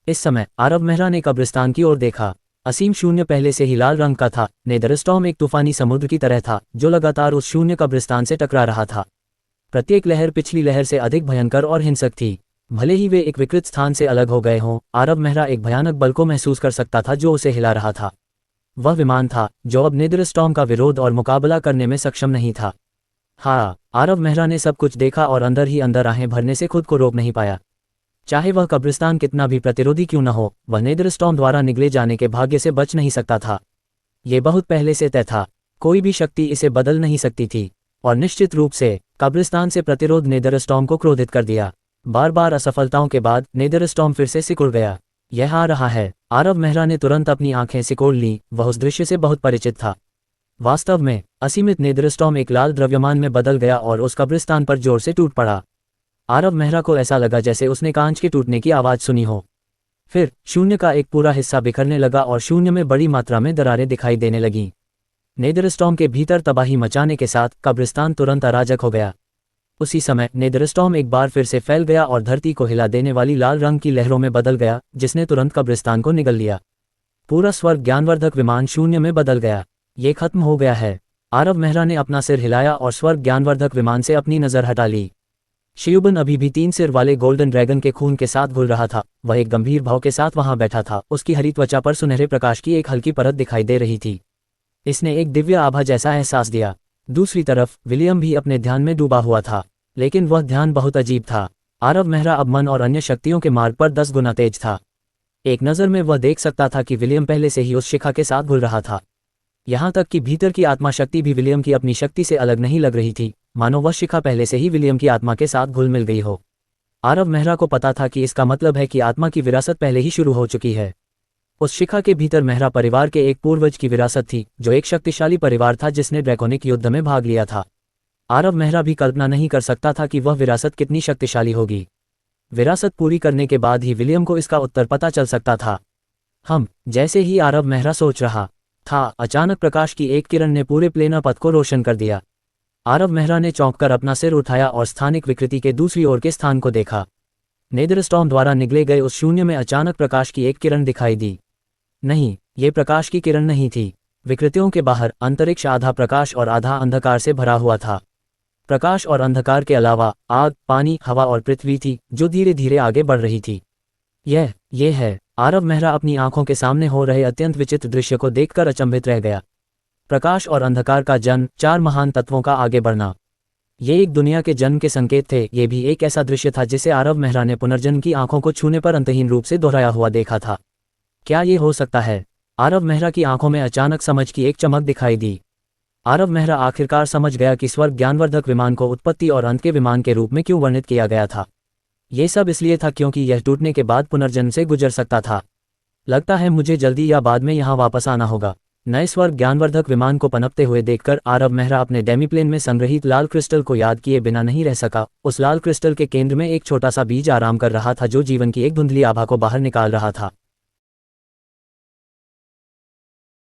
इस समय आरव मेहरा ने कब्रिस्तान की ओर देखा। असीम शून्य पहले से ही लाल रंग का था। नेदरस्टॉर्म एक तूफानी समुद्र की तरह था, जो लगातार उस शून्य कब्रिस्तान से टकरा रहा था। प्रत्येक लहर पिछली लहर से अधिक भयंकर और हिंसक थी। भले ही वे एक विकृत स्थान से अलग हो गए हों, आरव मेहरा एक भयानक बल को महसूस कर सकता था जो उसे हिला रहा था। वह विमान था जो अब नेदरस्टॉर्म का विरोध और मुकाबला करने में सक्षम नहीं था। हाँ, आरव मेहरा ने सब कुछ देखा और अंदर ही अंदर आहें भरने से खुद को रोक नहीं पाया। चाहे वह कब्रिस्तान कितना भी प्रतिरोधी क्यों न हो, वह नेदरस्टॉर्म द्वारा निगले जाने के भाग्य से बच नहीं सकता था। ये बहुत पहले से तय था। कोई भी शक्ति इसे बदल नहीं सकती थी। और निश्चित रूप से कब्रिस्तान से प्रतिरोध नेदरस्टॉर्म को क्रोधित कर दिया। बार बार असफलताओं के बाद नेदरस्टॉर्म फिर से सिकुड़ गया। यह आ रहा है। आरव मेहरा ने तुरंत अपनी आंखें सिकोड़ लीं। वह उस दृश्य से बहुत परिचित था। वास्तव में असीमित नेदरस्टॉर्म एक लाल द्रव्यमान में बदल गया और उस कब्रिस्तान पर जोर से टूट पड़ा। आरव मेहरा को ऐसा लगा जैसे उसने कांच के टूटने की आवाज सुनी हो। फिर शून्य का एक पूरा हिस्सा बिखरने लगा और शून्य में बड़ी मात्रा में दरारें दिखाई देने लगीं। नेदरस्टॉर्म के भीतर तबाही मचाने के साथ कब्रिस्तान तुरंत अराजक हो गया। उसी समय नेदरस्टॉर्म एक बार फिर से फैल गया और धरती को हिला देने वाली लाल रंग की लहरों में बदल गया, जिसने तुरंत कब्रिस्तान को निगल लिया। पूरा स्वर्ग ज्ञानवर्धक विमान शून्य में बदल गया। ये खत्म हो गया है। आरव मेहरा ने अपना सिर हिलाया और स्वर्ग ज्ञानवर्धक विमान से अपनी नजर हटा ली। शियुबन अभी भी 3 सिर वाले गोल्डन ड्रैगन के खून के साथ घुल रहा था। वह एक गंभीर भाव के साथ वहां बैठा था। उसकी हरी त्वचा पर सुनहरे प्रकाश की एक हल्की परत दिखाई दे रही थी। इसने एक दिव्य आभा जैसा एहसास दिया। दूसरी तरफ विलियम भी अपने ध्यान में डूबा हुआ था, लेकिन वह ध्यान बहुत अजीब था। आरव मेहरा अब मन और अन्य शक्तियों के मार्ग पर 10 गुना तेज था। एक नज़र में वह देख सकता था कि विलियम पहले से ही उस शिखा के साथ घुल रहा था। यहाँ तक कि भीतर की आत्मा शक्ति भी विलियम की अपनी शक्ति से अलग नहीं लग रही थी, मानो वह शिखा पहले से ही विलियम की आत्मा के साथ घुल मिल गई हो। आरव मेहरा को पता था कि इसका मतलब है कि आत्मा की विरासत पहले ही शुरू हो चुकी है। उस शिखा के भीतर मेहरा परिवार के एक पूर्वज की विरासत थी, जो एक शक्तिशाली परिवार था जिसने ड्रैकोनिक युद्ध में भाग लिया था। आरव मेहरा भी कल्पना नहीं कर सकता था कि वह विरासत कितनी शक्तिशाली होगी। विरासत पूरी करने के बाद ही विलियम को इसका उत्तर पता चल सकता था। जैसे ही आरव मेहरा सोच रहा था, अचानक प्रकाश की एक किरण ने पूरे प्लेना पथ को रोशन कर दिया। आरव मेहरा ने चौंककर अपना सिर उठाया और स्थानिक विकृति के दूसरी ओर के स्थान को देखा। नेदरस्टॉर्म द्वारा निगले गए उस शून्य में अचानक प्रकाश की एक किरण दिखाई दी। नहीं, ये प्रकाश की किरण नहीं थी। विकृतियों के बाहर अंतरिक्ष आधा प्रकाश और आधा अंधकार से भरा हुआ था। प्रकाश और अंधकार के अलावा आग, पानी, हवा और पृथ्वी थी जो धीरे धीरे आगे बढ़ रही थी। ये है। आरव मेहरा अपनी आंखों के सामने हो रहे अत्यंत विचित्र दृश्य को देखकर अचंभित रह गया। प्रकाश और अंधकार का जन्म, 4 महान तत्वों का आगे बढ़ना। ये एक दुनिया के जन्म के संकेत थे। ये भी एक ऐसा दृश्य था जिसे आरव मेहरा ने पुनर्जन्म की आंखों को छूने पर अंतहीन रूप से दोहराया हुआ देखा था। क्या ये हो सकता है? आरव मेहरा की आंखों में अचानक समझ की एक चमक दिखाई दी। आरव मेहरा आखिरकार समझ गया कि स्वर्ग ज्ञानवर्धक विमान को उत्पत्ति और अंत के विमान के रूप में क्यों वर्णित किया गया था। ये सब इसलिए था क्योंकि यह टूटने के बाद पुनर्जन्म से गुजर सकता था। लगता है मुझे जल्दी या बाद में यहाँ वापस आना होगा। नए स्वर्ग ज्ञानवर्धक विमान को पनपते हुए देखकर आरव मेहरा अपने डेमीप्लेन में संग्रहित लाल क्रिस्टल को याद किए बिना नहीं रह सका। उस लाल क्रिस्टल के केंद्र में एक छोटा सा बीज आराम कर रहा था जो जीवन की एक धुंधली आभा को बाहर निकाल रहा था।